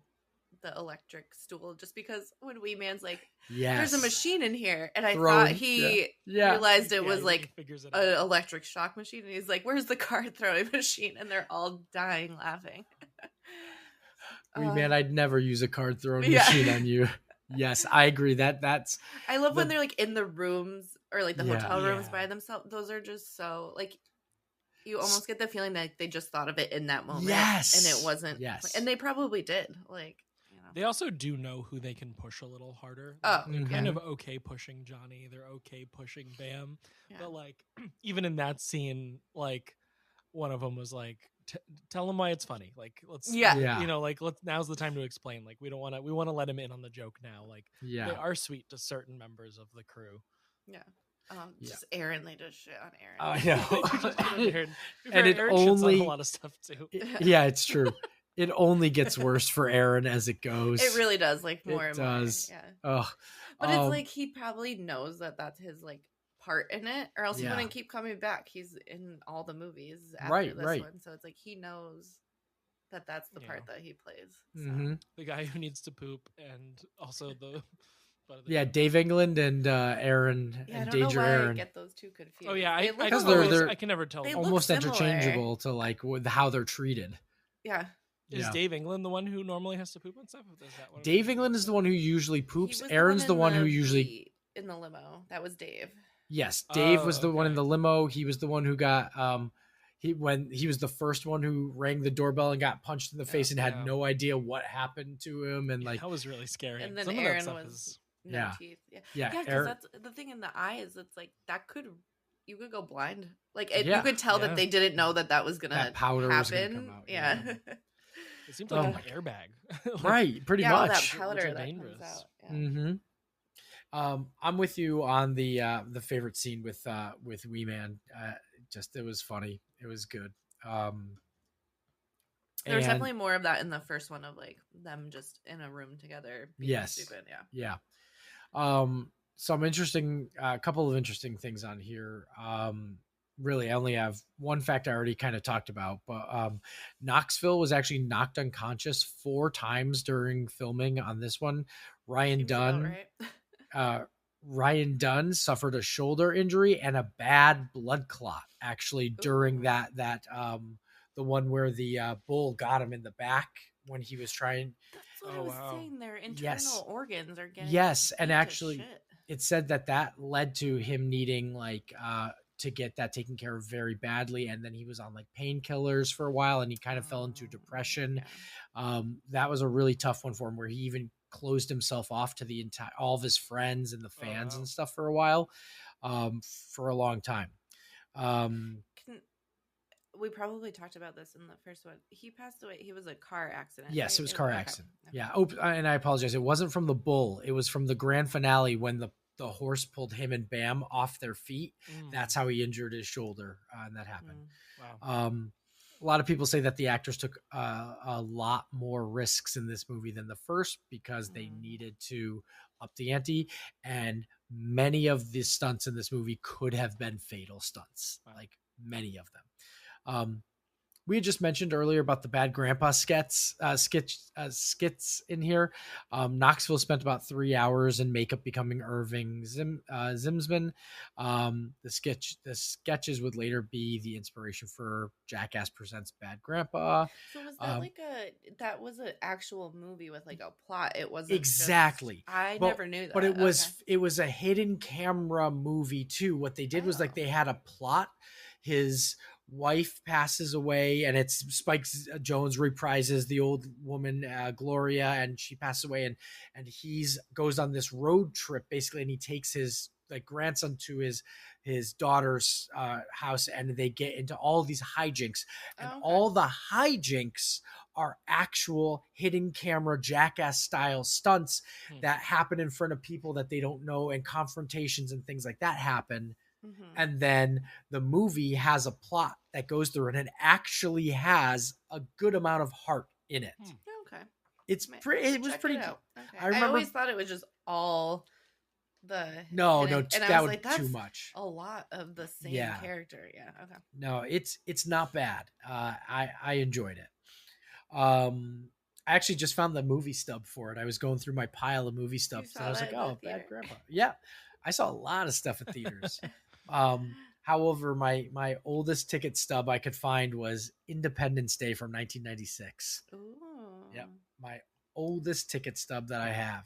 electric stool, just because when Wee Man's like, there's a machine in here, and I thought he realized it was like an electric shock machine, and he's like, where's the card throwing machine? And they're all dying laughing. Wee Man, I'd never use a card throwing machine on you. Yes, I agree. That's I love when they're like in the rooms or like the hotel rooms by themselves. Those are just so like you almost get the feeling that they just thought of it in that moment. Yes. And it wasn't. Yes. And they probably did. Like, they also do know who they can push a little harder. They're kind of okay pushing Johnny. They're okay pushing Bam. Yeah. But like, even in that scene, like one of them was like, tell him why it's funny. Like, let's, now's the time to explain. Like, we want to let him in on the joke now. Like, they are sweet to certain members of the crew. Yeah. Just Aaron, they just shit on Aaron. Oh, yeah. And it only a lot of stuff too. Yeah, it's true. It only gets worse for Aaron as it goes. It really does, like more and more. Yeah. Oh, but it's like he probably knows that that's his like part in it, or else he wouldn't keep coming back. He's in all the movies after this one, so it's like he knows that that's the part that he plays. So. The guy who needs to poop, and also the. Dave England and Aaron and Danger Aaron. I get those two confused. Oh yeah, I can never tell. Almost interchangeable to like with how they're treated. Yeah. Is Dave England the one who normally has to poop and stuff? Dave England is the one who usually poops. Aaron's the one who usually in the limo. That was Dave. Yes, Dave was the one in the limo. He was the one who got he was the first one who rang the doorbell and got punched in the face and had no idea what happened to him, and like that was really scary. And then Aaron was teeth. Yeah, because that's the thing in the eyes. It's like that you could go blind. Like you could tell that they didn't know that was gonna powder happen. Was gonna come out. Yeah. It seems like an airbag. Right, pretty much. All that powder that dangerous. comes out. Yeah. I'm with you on the favorite scene with Wee Man. Just it was funny. It was good. There's definitely more of that in the first one of like them just in a room together being stupid. Yeah. Some interesting, a couple of interesting things on here. Really, I only have one fact I already kind of talked about, but Knoxville was actually knocked unconscious 4 times during filming on this one. Ryan Dunn suffered a shoulder injury and a bad blood clot actually during that the one where the bull got him in the back when he was trying. That's what I was saying. Their internal organs are getting and actually it said that led to him needing like to get that taken care of very badly, and then he was on like painkillers for a while, and he kind of fell into depression. That was a really tough one for him, where he even closed himself off to the all of his friends and the fans and stuff for a while, for a long time. We probably talked about this in the first one. He passed away. He was a car accident. Yes, right? It was car accident. Okay. Yeah. Oh, and I apologize. It wasn't from the bull. It was from the grand finale when the horse pulled him and Bam off their feet. That's how he injured his shoulder, and that happened. Wow. A lot of people say that the actors took a lot more risks in this movie than the first because they needed to up the ante, and many of the stunts in this movie could have been fatal stunts, like many of them. We had just mentioned earlier about the bad grandpa skits in here. Knoxville spent about 3 hours in makeup becoming Irving Zimsman. The sketches would later be the inspiration for Jackass Presents Bad Grandpa. So was that that was an actual movie with like a plot? It wasn't exactly. I never knew that. But it was a hidden camera movie too. What they did was like they had a plot. His wife passes away, and it's Spike Jones reprises the old woman Gloria, and she passes away, and he's goes on this road trip basically, and he takes his like grandson to his daughter's house, and they get into all these hijinks, and all the hijinks are actual hidden camera Jackass style stunts that happen in front of people that they don't know, and confrontations and things like that happen. And then the movie has a plot that goes through it and actually has a good amount of heart in it. Okay. It was pretty. Okay. I always thought it was just all the no, that would be too much. A lot of the same character. Yeah. Okay. No, it's not bad. I enjoyed it. I actually just found the movie stub for it. I was going through my pile of movie stubs, and I was like, "Oh, Bad Grandpa." Yeah, I saw a lot of stuff at theaters. However, my oldest ticket stub I could find was Independence Day from 1996. Ooh. Yep, my oldest ticket stub that I have,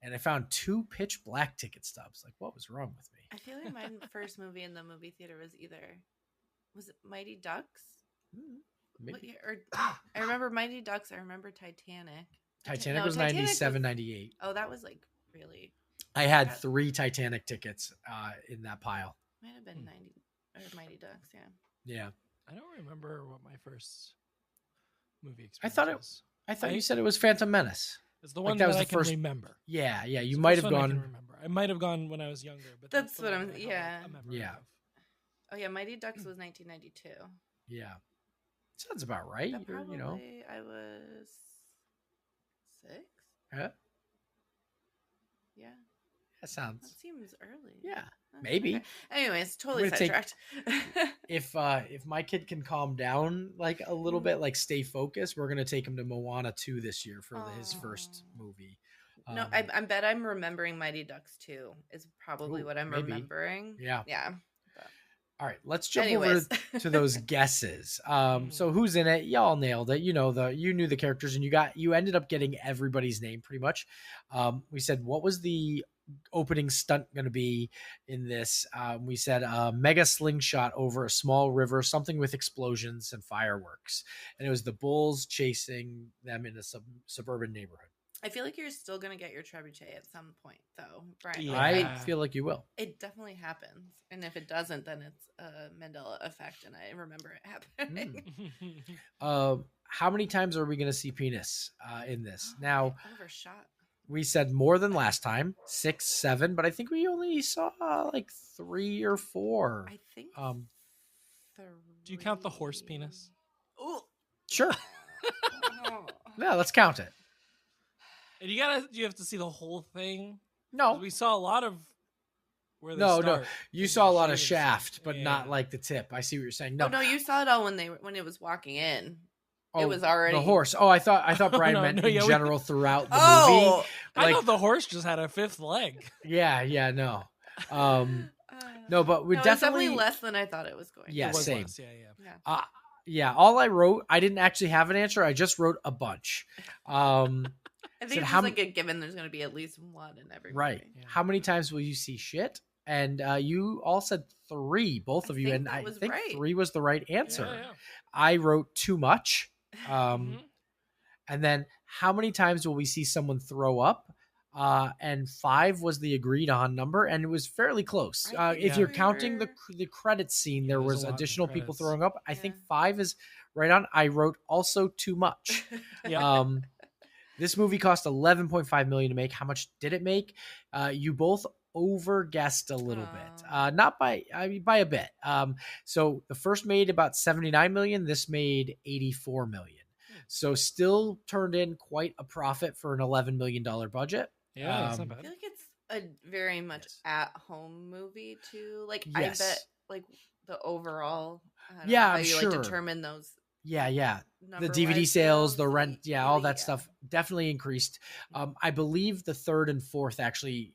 and I found 2 pitch black ticket stubs. Like, what was wrong with me? I feel like my first movie in the movie theater was it Mighty Ducks? Maybe. I remember Mighty Ducks. I remember Titanic. Titanic was 97, 98. Oh, that was like really. I had 3 Titanic tickets in that pile. Might have been 90 or Mighty Ducks, yeah. Yeah. I don't remember what my first movie experience was. I thought you said it was Phantom Menace. It's the one that I can remember. Yeah. You might have gone. I might have gone when I was younger, but that's what I'm. Yeah. Yeah. Oh yeah, Mighty Ducks was 1992. Yeah. Sounds about right. Probably, I was 6. Yeah. Yeah. That seems early. Yeah, maybe. Okay. Anyways, totally sidetracked. If my kid can calm down like a little bit, like stay focused, we're gonna take him to Moana 2 this year for his first movie. No, I bet I'm remembering Mighty Ducks 2 is probably what I'm remembering. Yeah. Yeah. All right, let's jump over to those guesses. So who's in it? Y'all nailed it. You knew the characters, and you ended up getting everybody's name pretty much. We said, what was the opening stunt going to be in this? We said mega slingshot over a small river, something with explosions and fireworks, and it was the bulls chasing them in a suburban neighborhood. I feel like you're still gonna get your trebuchet at some point, though, Brian. Yeah. I feel like you will. It definitely happens, and if it doesn't, then it's a Mandela effect, and I remember it happening. How many times are we going to see penis in this? Now, overshot. We said more than last time, 6, 7, but I think we only saw like 3 or 4. I think. 3. Do you count the horse penis? Oh, sure. Yeah, let's count it. And you have to see the whole thing. No, we saw a lot of where they no. You saw a lot of shaft, but yeah. not like the tip. I see what you're saying. No, you saw it all when it was walking in. Oh, it was already the horse. Oh, I thought Brian meant in general throughout the movie. Like, I thought the horse just had a 5th leg. Yeah, no. No, but we definitely less than I thought it was going. Yeah, same. Less, yeah. Yeah, all I wrote, I didn't actually have an answer. I just wrote a bunch. I think it's just like a given. There's going to be at least one in every right. movie. Yeah. How many times will you see shit? And you all said 3, both of you, and I think right. 3 was the right answer. Yeah. I wrote too much. And then how many times will we see someone throw up? And 5 was the agreed on number, and it was fairly close. If you're counting the credits scene, there was additional people throwing up. I think 5 is right on. I wrote also too much. This movie cost $11.5 million to make. How much did it make? You both over-guessed a little bit, not by a bit. So the first made about $79 million. This made $84 million. So still turned in quite a profit for an $11 million budget. Yeah, that's not bad. I feel like it's a very much at-home movie too. Like I bet, like the overall. I'm you sure. Like determine those. Yeah. The DVD sales, the rent, all that stuff definitely increased. I believe the 3rd and 4th actually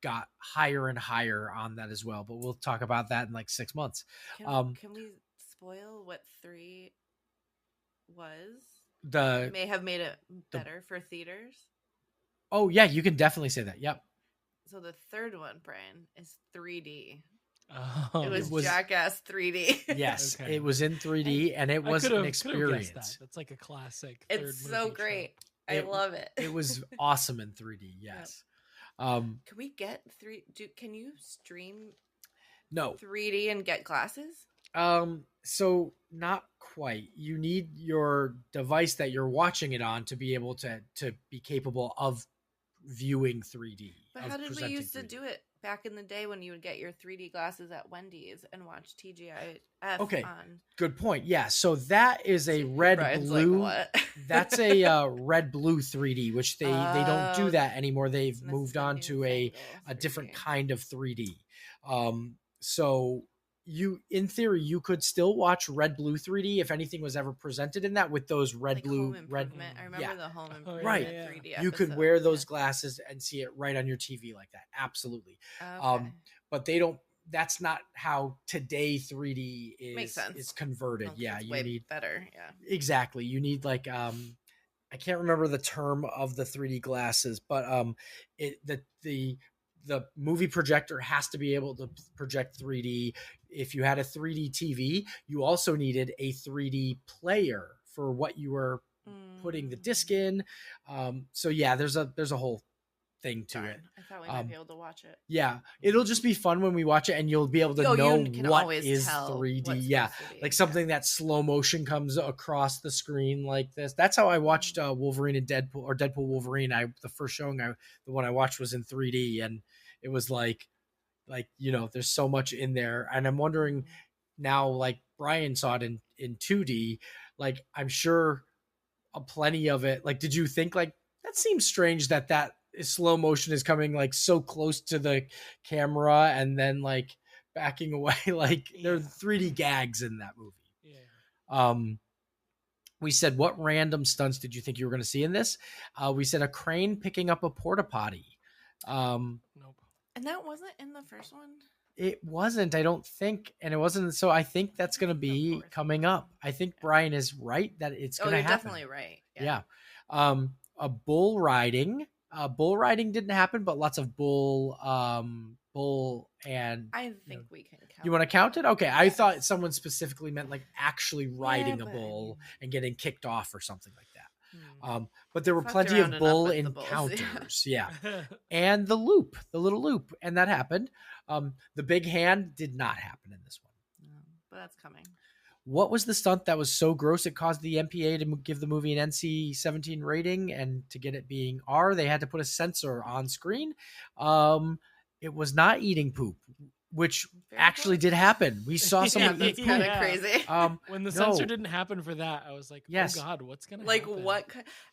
got higher and higher on that as well. But we'll talk about that in like 6 months. Can we spoil what 3 was? May have made it better for theaters. Oh yeah, you can definitely say that. Yep. So the 3rd one, Brian, is 3D. Oh, it was Jackass 3D. Yes, okay. It was in 3D, and it was an experience. That's like a classic. It's so great. I love it. It was awesome in 3D. Yes. Yep. Can we get can you stream? No. 3D and get glasses? So not quite. You need your device that you're watching it on to be able to be capable of viewing 3D. But how did we used to do it back in the day when you would get your 3D glasses at Wendy's and watch TGIF? Okay, on... good point. Yeah, so that is a red-blue. Like, that's a red-blue 3D, which they don't do that anymore. They've moved on to a different kind of 3D. So you, in theory, you could still watch red-blue 3D if anything was ever presented in that with those red-blue. I remember the Home Improvement right. 3D episode. You could wear those glasses and see it right on your TV like that. Absolutely. Okay. But they don't. That's not how today 3D is converted. Well, yeah, you need better. Yeah, exactly. You need like I can't remember the term of the 3D glasses, but the movie projector has to be able to project 3D. If you had a 3D TV, you also needed a 3D player for what you were putting the disc in. So yeah, there's a whole thing to it. I thought we might be able to watch it. Yeah, it'll just be fun when we watch it, and you'll be able to know what is 3D. Yeah, like something that slow motion comes across the screen like this. That's how I watched Wolverine and Deadpool, or Deadpool Wolverine. The first showing, the one I watched was in 3D, and it was like there's so much in there, and I'm wondering now, like Brian saw it in 2D, like I'm sure plenty of it. Like, did you think like that seems strange that slow motion is coming like so close to the camera and then like backing away? Like there are 3D gags in that movie. We said, what random stunts did you think you were going to see in this? We said a crane picking up a porta potty. Nope. And that wasn't in the first one? It wasn't, I don't think. And it wasn't. So I think that's going to be coming up. I think Brian is right that it's going to happen. Definitely right. Yeah. A bull riding. Bull riding didn't happen, but lots of bull and I think we can count. You want to count it? Okay. I thought someone specifically meant like actually riding a bull and getting kicked off or something like that. But there were plenty of bull encounters. Yeah. And the little loop. And that happened. The big hand did not happen in this one. No, but that's coming. What was the stunt that was so gross it caused the MPA to give the movie an NC-17 rating, and to get it being R, they had to put a censor on screen? It was not eating poop, which actually did happen. We saw someone eat poop. Kind of crazy. When the censor didn't happen for that, I was like, oh God, what's going to happen? What?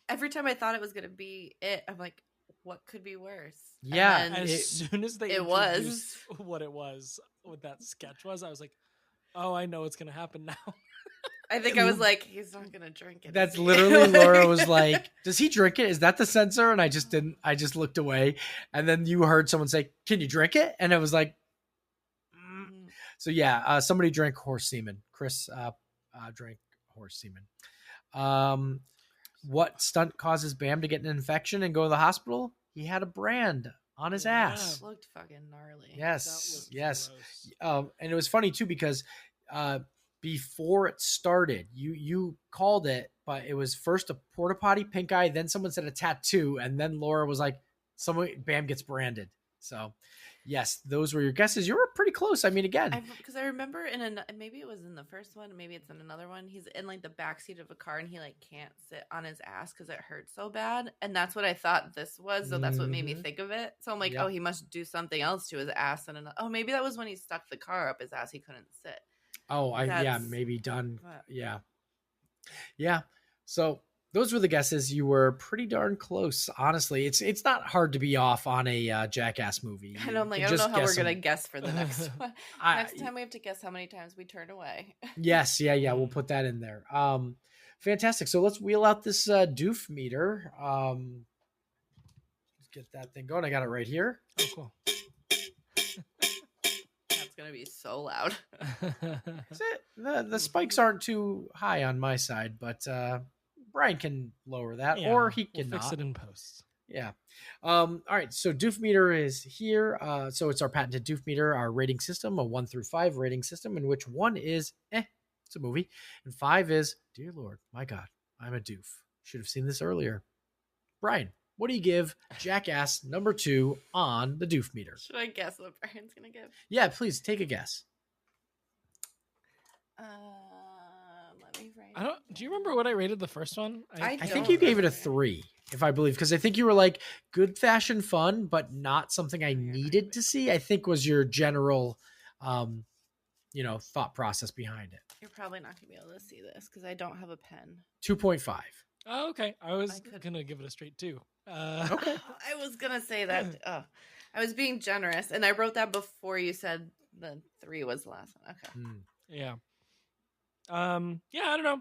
Every time I thought it was going to be it, I'm like, what could be worse? Yeah. As soon as they introduced what it was, what that sketch was, I was like, oh, I know what's going to happen now. I think I was like, he's not going to drink it. That's literally Laura was like, does he drink it? Is that the censor? And I just didn't. I just looked away. And then you heard someone say, can you drink it? And it was like, So yeah, somebody drank horse semen. Chris drank horse semen. What stunt causes Bam to get an infection and go to the hospital? He had a brand on his ass. It looked fucking gnarly. Yes. And it was funny too, because before it started, you called it, but it was first a porta potty, pink eye, then someone said a tattoo, and then Laura was like, Bam gets branded. So yes, those were your guesses. You were pretty close. I mean, again, because I remember maybe it was in the first one, maybe it's in another one. He's in like the backseat of a car and he like can't sit on his ass because it hurts so bad, and that's what I thought this was. So that's what made me think of it. So I'm like, oh, he must do something else to his ass, and maybe that was when he stuck the car up his ass. He couldn't sit. Maybe done. Yeah. So those were the guesses. You were pretty darn close. Honestly, it's not hard to be off on a Jackass movie. And I'm like, I don't know how we're going to guess for the next one. Next time we have to guess how many times we turn away. Yes. Yeah. We'll put that in there. Fantastic. So let's wheel out this doof meter. Let's get that thing going. I got it right here. Oh, cool. That's going to be so loud. The spikes aren't too high on my side, but Brian can lower that, or he can fix it in post. Yeah. All right. So doof meter is here. So it's our patented doof meter, our rating system, a 1 through 5 rating system, in which 1 is it's a movie, and 5 is, dear Lord, my God, I'm a doof. Should have seen this earlier. Brian, what do you give Jackass number 2 on the doof meter? Should I guess what Brian's gonna give? Yeah, please take a guess. Do you remember what I rated the first one? I think you gave it a 3, if I believe, because I think you were like, good fashion fun, but not something I needed to see, I think was your general, thought process behind it. You're probably not going to be able to see this because I don't have a pen. 2.5. Oh, okay. I was going to give it a straight 2. Okay. I was going to say that. I was being generous, and I wrote that before you said the 3 was the last one. Okay. Yeah. I don't know.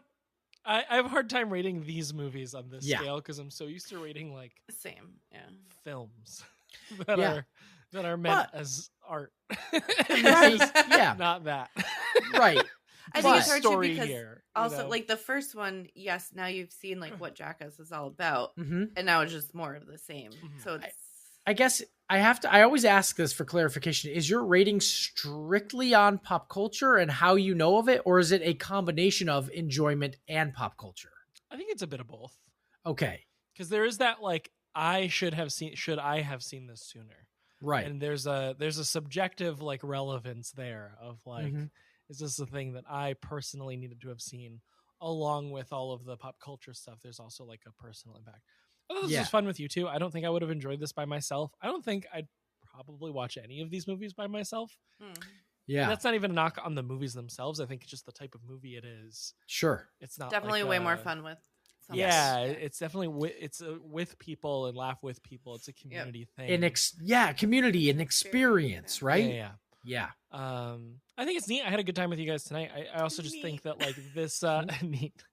I have a hard time rating these movies on this scale because I'm so used to rating like films that are meant as art. Right. Not that. Right. I think it's hard too because also like the first one, yes, now you've seen like what Jackass is all about, and now it's just more of the same. So it's, I guess I always ask this for clarification. Is your rating strictly on pop culture and how you know of it, or is it a combination of enjoyment and pop culture? I think it's a bit of both. Okay. Because there is that like, should I have seen this sooner? Right. And there's a subjective like relevance there of like, is this a thing that I personally needed to have seen along with all of the pop culture stuff? There's also like a personal impact. Oh, this was fun with you too. I don't think I would have enjoyed this by myself. I don't think I'd probably watch any of these movies by myself. Yeah. And that's not even a knock on the movies themselves. I think it's just the type of movie it is. Sure. It's not definitely like way more fun with someone. Yeah, it's definitely with people and laugh with people. It's a community thing. Community and experience, right? Yeah. I think it's neat. I had a good time with you guys tonight. I also just think that like this neat.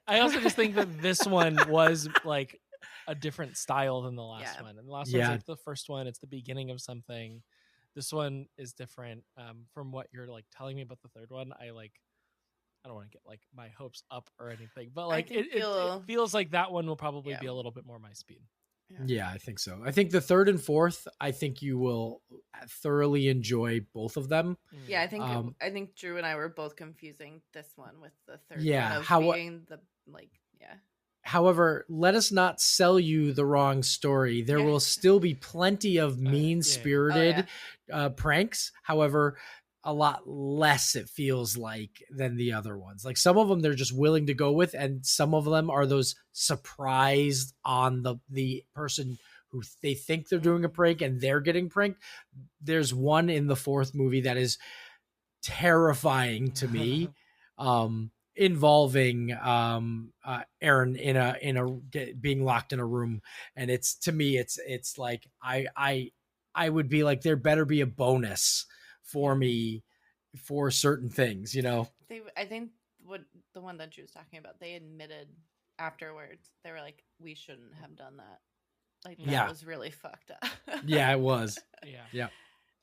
I also just think that this one was like a different style than the last one. And the last one's like the first one. It's the beginning of something. This one is different. From what you're like telling me about the third one, I don't want to get like my hopes up or anything, but like it feels like that one will probably be a little bit more my speed. Yeah, I think so. I think the third and fourth, I think you will thoroughly enjoy both of them. Yeah, I think Drew and I were both confusing this one with the third one of being the However, let us not sell you the wrong story. There will still be plenty of mean-spirited pranks. However, a lot less, it feels like, than the other ones. Like some of them they're just willing to go with, and some of them are those surprised on the person who they think they're doing a prank and they're getting pranked. There's one in the fourth movie that is terrifying to me. Involving Aaron in a being locked in a room, and it's, to me, it's like I would be like, there better be a bonus for me for certain things, I think what the one that you was talking about, they admitted afterwards, they were like, we shouldn't have done that. Like that was really fucked up. Yeah, it was. Yeah.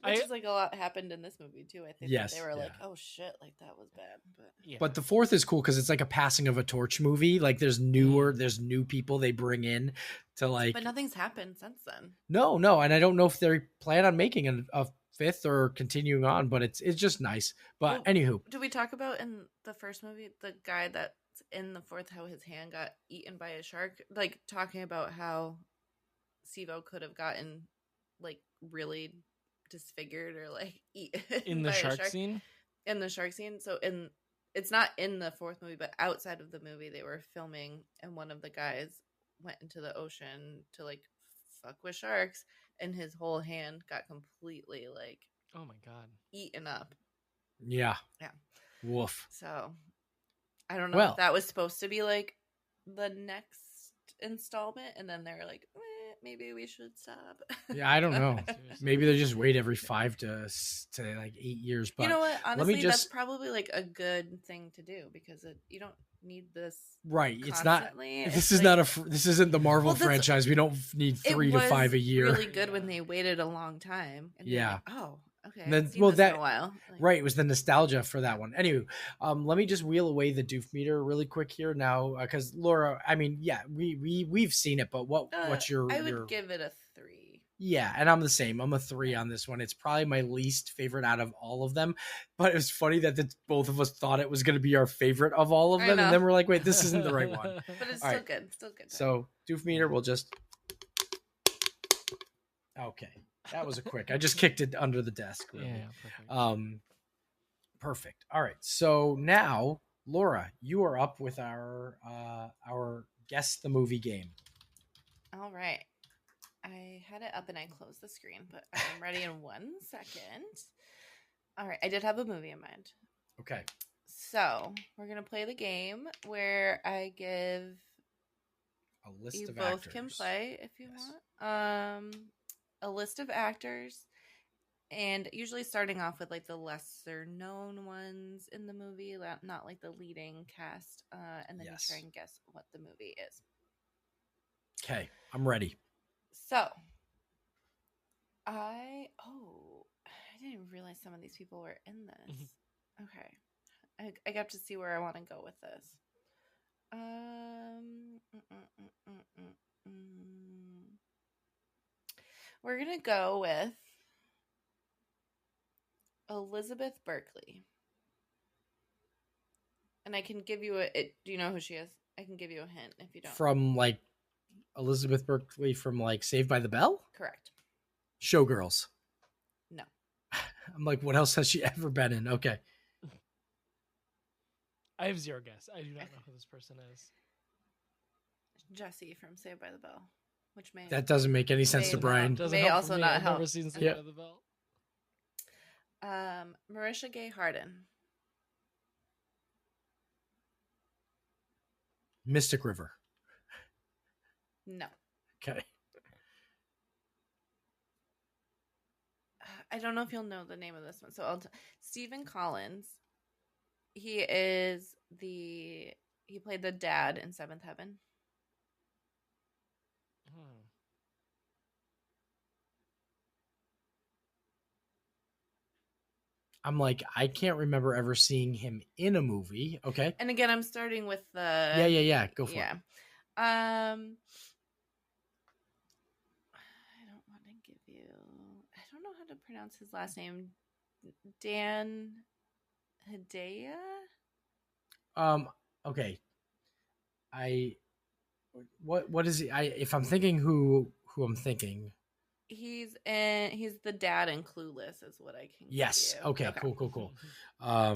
Which is like a lot happened in this movie too. I think they were like, "Oh shit, like that was bad." But the fourth is cool because it's like a passing of a torch movie. Like there's new people they bring in to like. But nothing's happened since then. No, and I don't know if they plan on making a fifth or continuing on, but it's just nice. But anywho, do we talk about in the first movie the guy that's in the fourth, how his hand got eaten by a shark? Like talking about how Sivo could have gotten like really disfigured or like eaten in the shark scene. In the shark scene. So it's not in the fourth movie, but outside of the movie they were filming, and one of the guys went into the ocean to like fuck with sharks, and his whole hand got completely like, oh my god, eaten up. Yeah. Woof. So I don't know if that was supposed to be like the next installment, and then they're like, maybe we should stop. Yeah, I don't know. Maybe they just wait every 5 to like 8 years. But you know what? Honestly, that's probably like a good thing to do, because you don't need this. Right. Constantly. This isn't the Marvel franchise. We don't need 3 to 5 a year. It was really good when they waited a long time. And like, oh, okay. Then, in a while. Right. It was the nostalgia for that one. Anyway, let me just wheel away the doof meter really quick here now, because Laura, I mean, yeah, we've seen it, but what's your? I would give it a 3. Yeah, and I'm the same. I'm a 3 on this one. It's probably my least favorite out of all of them. But it was funny that both of us thought it was going to be our favorite of all of them, and then we're like, wait, this isn't the right one. But it's still good. Still good. So doof meter, we'll just. Okay. That was a quick. I just kicked it under the desk. Really. Yeah, perfect. Perfect. All right. So now, Laura, you are up with our guess the movie game. All right. I had it up and I closed the screen, but I'm ready in 1 second. All right. I did have a movie in mind. Okay. So we're gonna play the game where I give a list of actors. You both can play if you want. A list of actors, and usually starting off with like the lesser known ones in the movie, not like the leading cast, and then you try and guess what the movie is. Okay, I'm ready. So I didn't realize some of these people were in this. Okay, I got to see where I want to go with this. We're going to go with Elizabeth Berkley. And I can give you do you know who she is? I can give you a hint if you don't. From like Elizabeth Berkley from like Saved by the Bell? Correct. Showgirls. No. I'm like, what else has she ever been in? Okay. I have zero guess. I do not know who this person is. Jessie from Saved by the Bell. That doesn't make any sense to Brian. May also not help. I've never seen Saved by the Bell. Marisha Gay Harden. Mystic River. No. Okay. I don't know if you'll know the name of this one. So Stephen Collins. He played the dad in Seventh Heaven. I'm like, I can't remember ever seeing him in a movie. Okay. And again, I'm starting with the... Yeah. Go for it. I don't want to give you... I don't know how to pronounce his last name. Dan Hedaya? Okay. What is he? If I'm thinking who I'm thinking. He's the dad in Clueless is what I can Yes. give you. Okay. Cool. All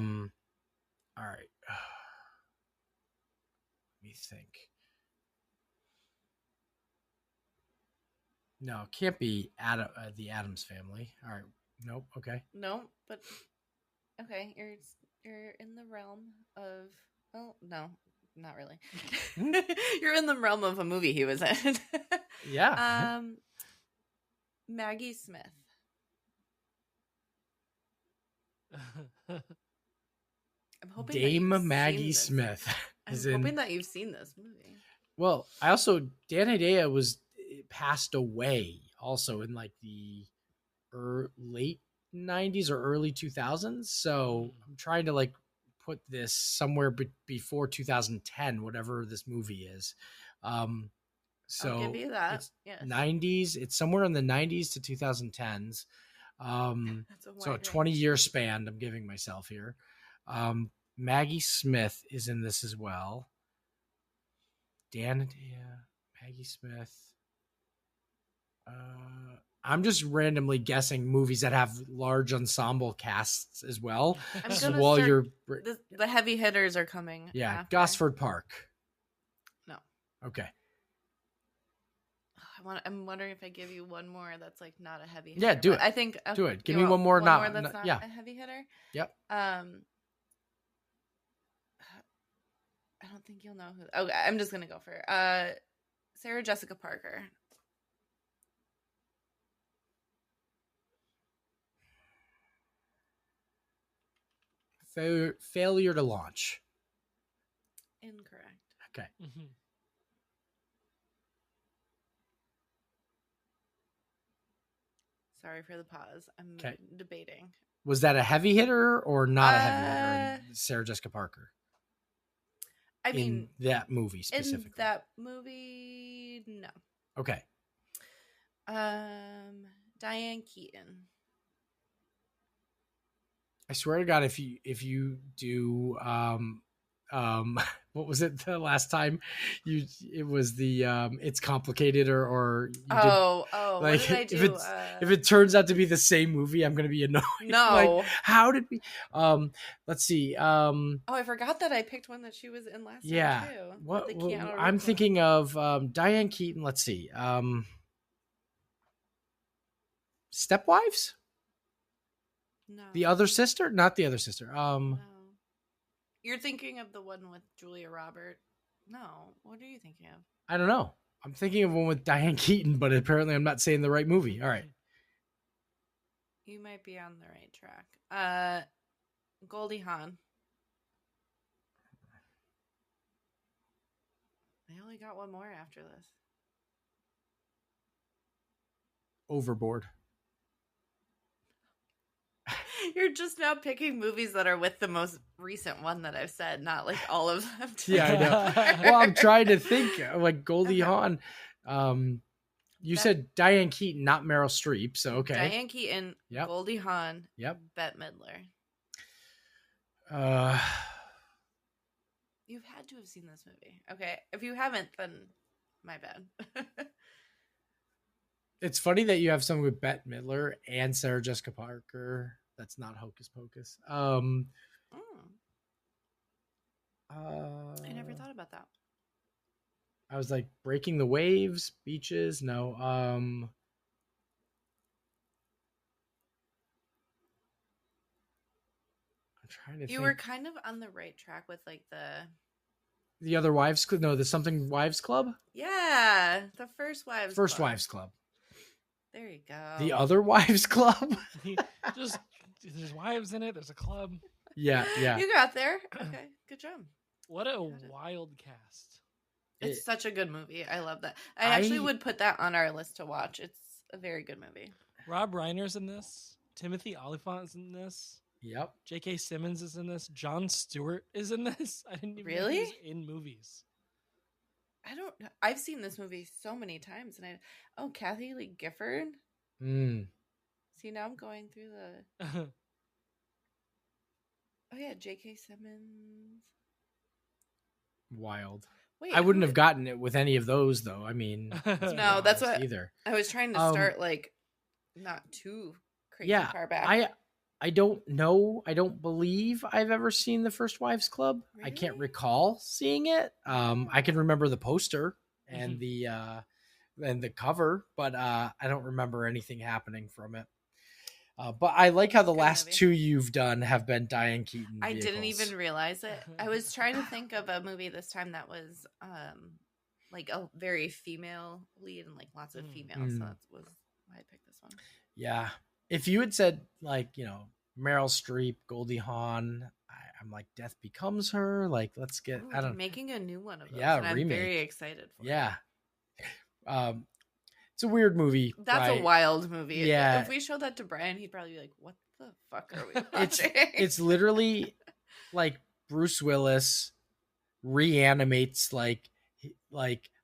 right. Let me think. No, it can't be the Addams Family. All right. Nope. Okay. No, but okay, you're in the realm of, well, no, not really. You're in the realm of a movie he was in. Yeah. Maggie Smith. I'm hoping Dame Maggie Smith. I'm hoping that you've seen this movie. Well, Dan Hedaya passed away also in like the late 90s or early 2000s. So I'm trying to like put this somewhere before 2010, whatever this movie is. So I'll give you that. It's 90s. It's somewhere in the 90s to 2010s. So a 20-year span I'm giving myself here. Maggie Smith is in this as well. Dan Hedaya, Maggie Smith. I'm just randomly guessing movies that have large ensemble casts as well. While the heavy hitters are coming. Yeah, after. Gosford Park. No. Okay. I'm wondering if I give you one more that's like not a heavy hitter. Yeah, do it. I think do it. Give me one more. One more that's not a heavy hitter. Yep. I don't think you'll know who. Okay, I'm just gonna go for Sarah Jessica Parker. Failure to launch. Incorrect. Okay. Sorry for the pause. I'm debating. Was that a heavy hitter or not a heavy hitter? Sarah Jessica Parker. I mean, in that movie specifically. In that movie, no. Okay. Diane Keaton. I swear to God, if you do what was it the last time it was the it's complicated or you what did I do? If it turns out to be the same movie, I'm gonna be annoyed. No. Like, how did we let's see. I forgot that I picked one that she was in last time too. What I'm thinking of Diane Keaton, let's see. Stepwives? No. The other sister? Not the other sister. No. You're thinking of the one with Julia Roberts. No. What are you thinking of? I don't know. I'm thinking of one with Diane Keaton, but apparently I'm not saying the right movie. All right. You might be on the right track. Goldie Hawn. I only got one more after this. Overboard. You're just now picking movies that are with the most recent one that I've said, not like all of them. Yeah, I know. Well, I'm trying to think like Goldie Hawn. You said Diane Keaton, not Meryl Streep. So okay. Diane Keaton, yep. Goldie Hawn, yep. Bette Midler. You've had to have seen this movie. Okay. If you haven't, then my bad. It's funny that you have someone with Bette Midler and Sarah Jessica Parker. That's not Hocus Pocus. I never thought about that. I was like Breaking the Waves, Beaches. No. I'm trying to think. You were kind of on the right track with like the other Wives Club. No, the Something Wives Club. Yeah, the First Wives. First Wives Club. There you go. The Other Wives Club. Just there's wives in it. There's a club. Yeah. You got there. Okay, good job. What a wild cast. It's such a good movie. I love that. I actually would put that on our list to watch. It's a very good movie. Rob Reiner's in this. Timothy Olyphant's in this. Yep. J.K. Simmons is in this. Jon Stewart is in this. I didn't even know he was in movies. I've seen this movie so many times, and Kathy Lee Gifford. See, now I'm going through the. Oh yeah, J.K. Simmons. Wild. Wait, I wouldn't have gotten it with any of those, though. I mean, no, that's what either. I was trying to start, like, not too crazy far back. I don't know. I don't believe I've ever seen the First Wives Club. Really? I can't recall seeing it. I can remember the poster and the cover, but I don't remember anything happening from it. But I like how the last two you've done have been Diane Keaton vehicles. I didn't even realize it. I was trying to think of a movie this time that was like a very female lead and like lots of females. So that was why I picked this one. Yeah. If you had said, like, you know, Meryl Streep, Goldie Hawn, I'm like, Death Becomes Her. Like, let's get. I don't making a new one of those. Yeah, and I'm very excited for it. Yeah. It's a weird movie. That's a wild movie. Yeah. If we showed that to Brian, he'd probably be like, "What the fuck are we watching?" It's literally like Bruce Willis reanimates like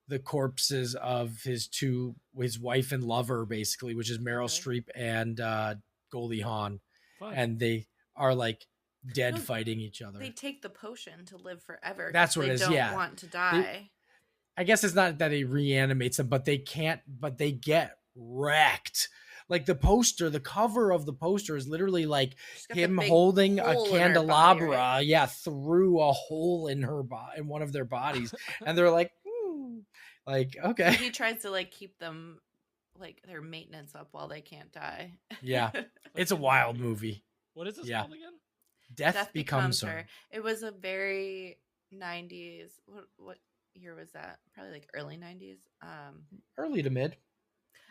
the corpses of his wife and lover, basically, which is Meryl Streep and Goldie Hawn. Fun. And they are like dead fighting each other. They take the potion to live forever. That's what it is. They don't want to die. I guess it's not that he reanimates them, but they get wrecked. Like the poster, the cover of the poster is literally like him holding a candelabra, body, right? Through a hole in her in one of their bodies, and they're like, like, okay. He tries to like keep them like their maintenance up while they can't die. Yeah, it's a wild movie. What is this called again? Death Becomes Her. It was a very 90s. What year was that? Probably like early 90s. Early to mid.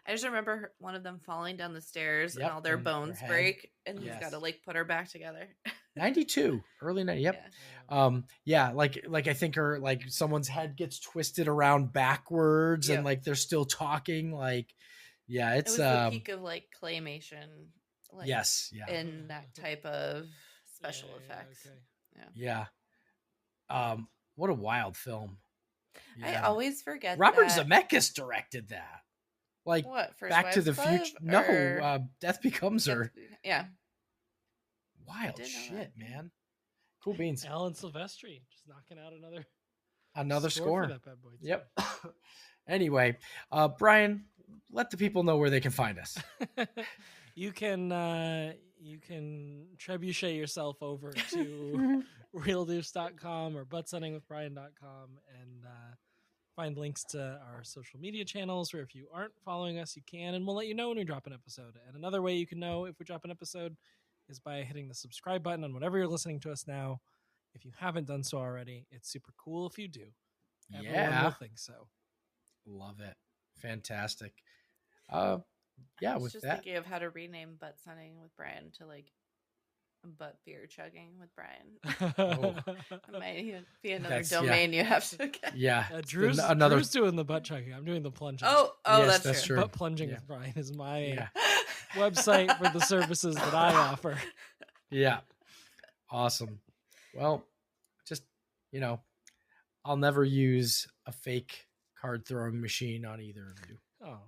I just remember one of them falling down the stairs and all their bones break, and he's got to like put her back together. 92, early 90. Yep. Yeah. Like I think her, like someone's head gets twisted around backwards, and like they're still talking. Like, yeah, it's it was the peak of like claymation. Like, in that type of special effects. Okay. Yeah. What a wild film. Yeah. I always forget. Robert Zemeckis directed that. Like what? First Back Wives to the Club, Future? No, Death Becomes Her. Yeah. Wild shit, man. Cool beans. Alan Silvestri just knocking out another score. For that bad boy too. Yep. Anyway, Brian, let the people know where they can find us. You can trebuchet yourself over to realdoofs.com or buttsendingwithbrian.com and find links to our social media channels, or if you aren't following us, you can, and we'll let you know when we drop an episode. And another way you can know if we drop an episode is by hitting the subscribe button on whatever you're listening to us now. If you haven't done so already, it's super cool if you do. Everyone will think so. Love it. Fantastic. With just that, thinking of how to rename Butt Sending with Brian to like Butt Beer Chugging with Brian. It might be another domain you have to get. Yeah, Drew's doing the butt chugging. I'm doing the plunging. Oh, yes, that's true. Butt plunging with Brian is my website for the services that I offer. Yeah, awesome. Well, just I'll never use a fake card throwing machine on either of you. Oh.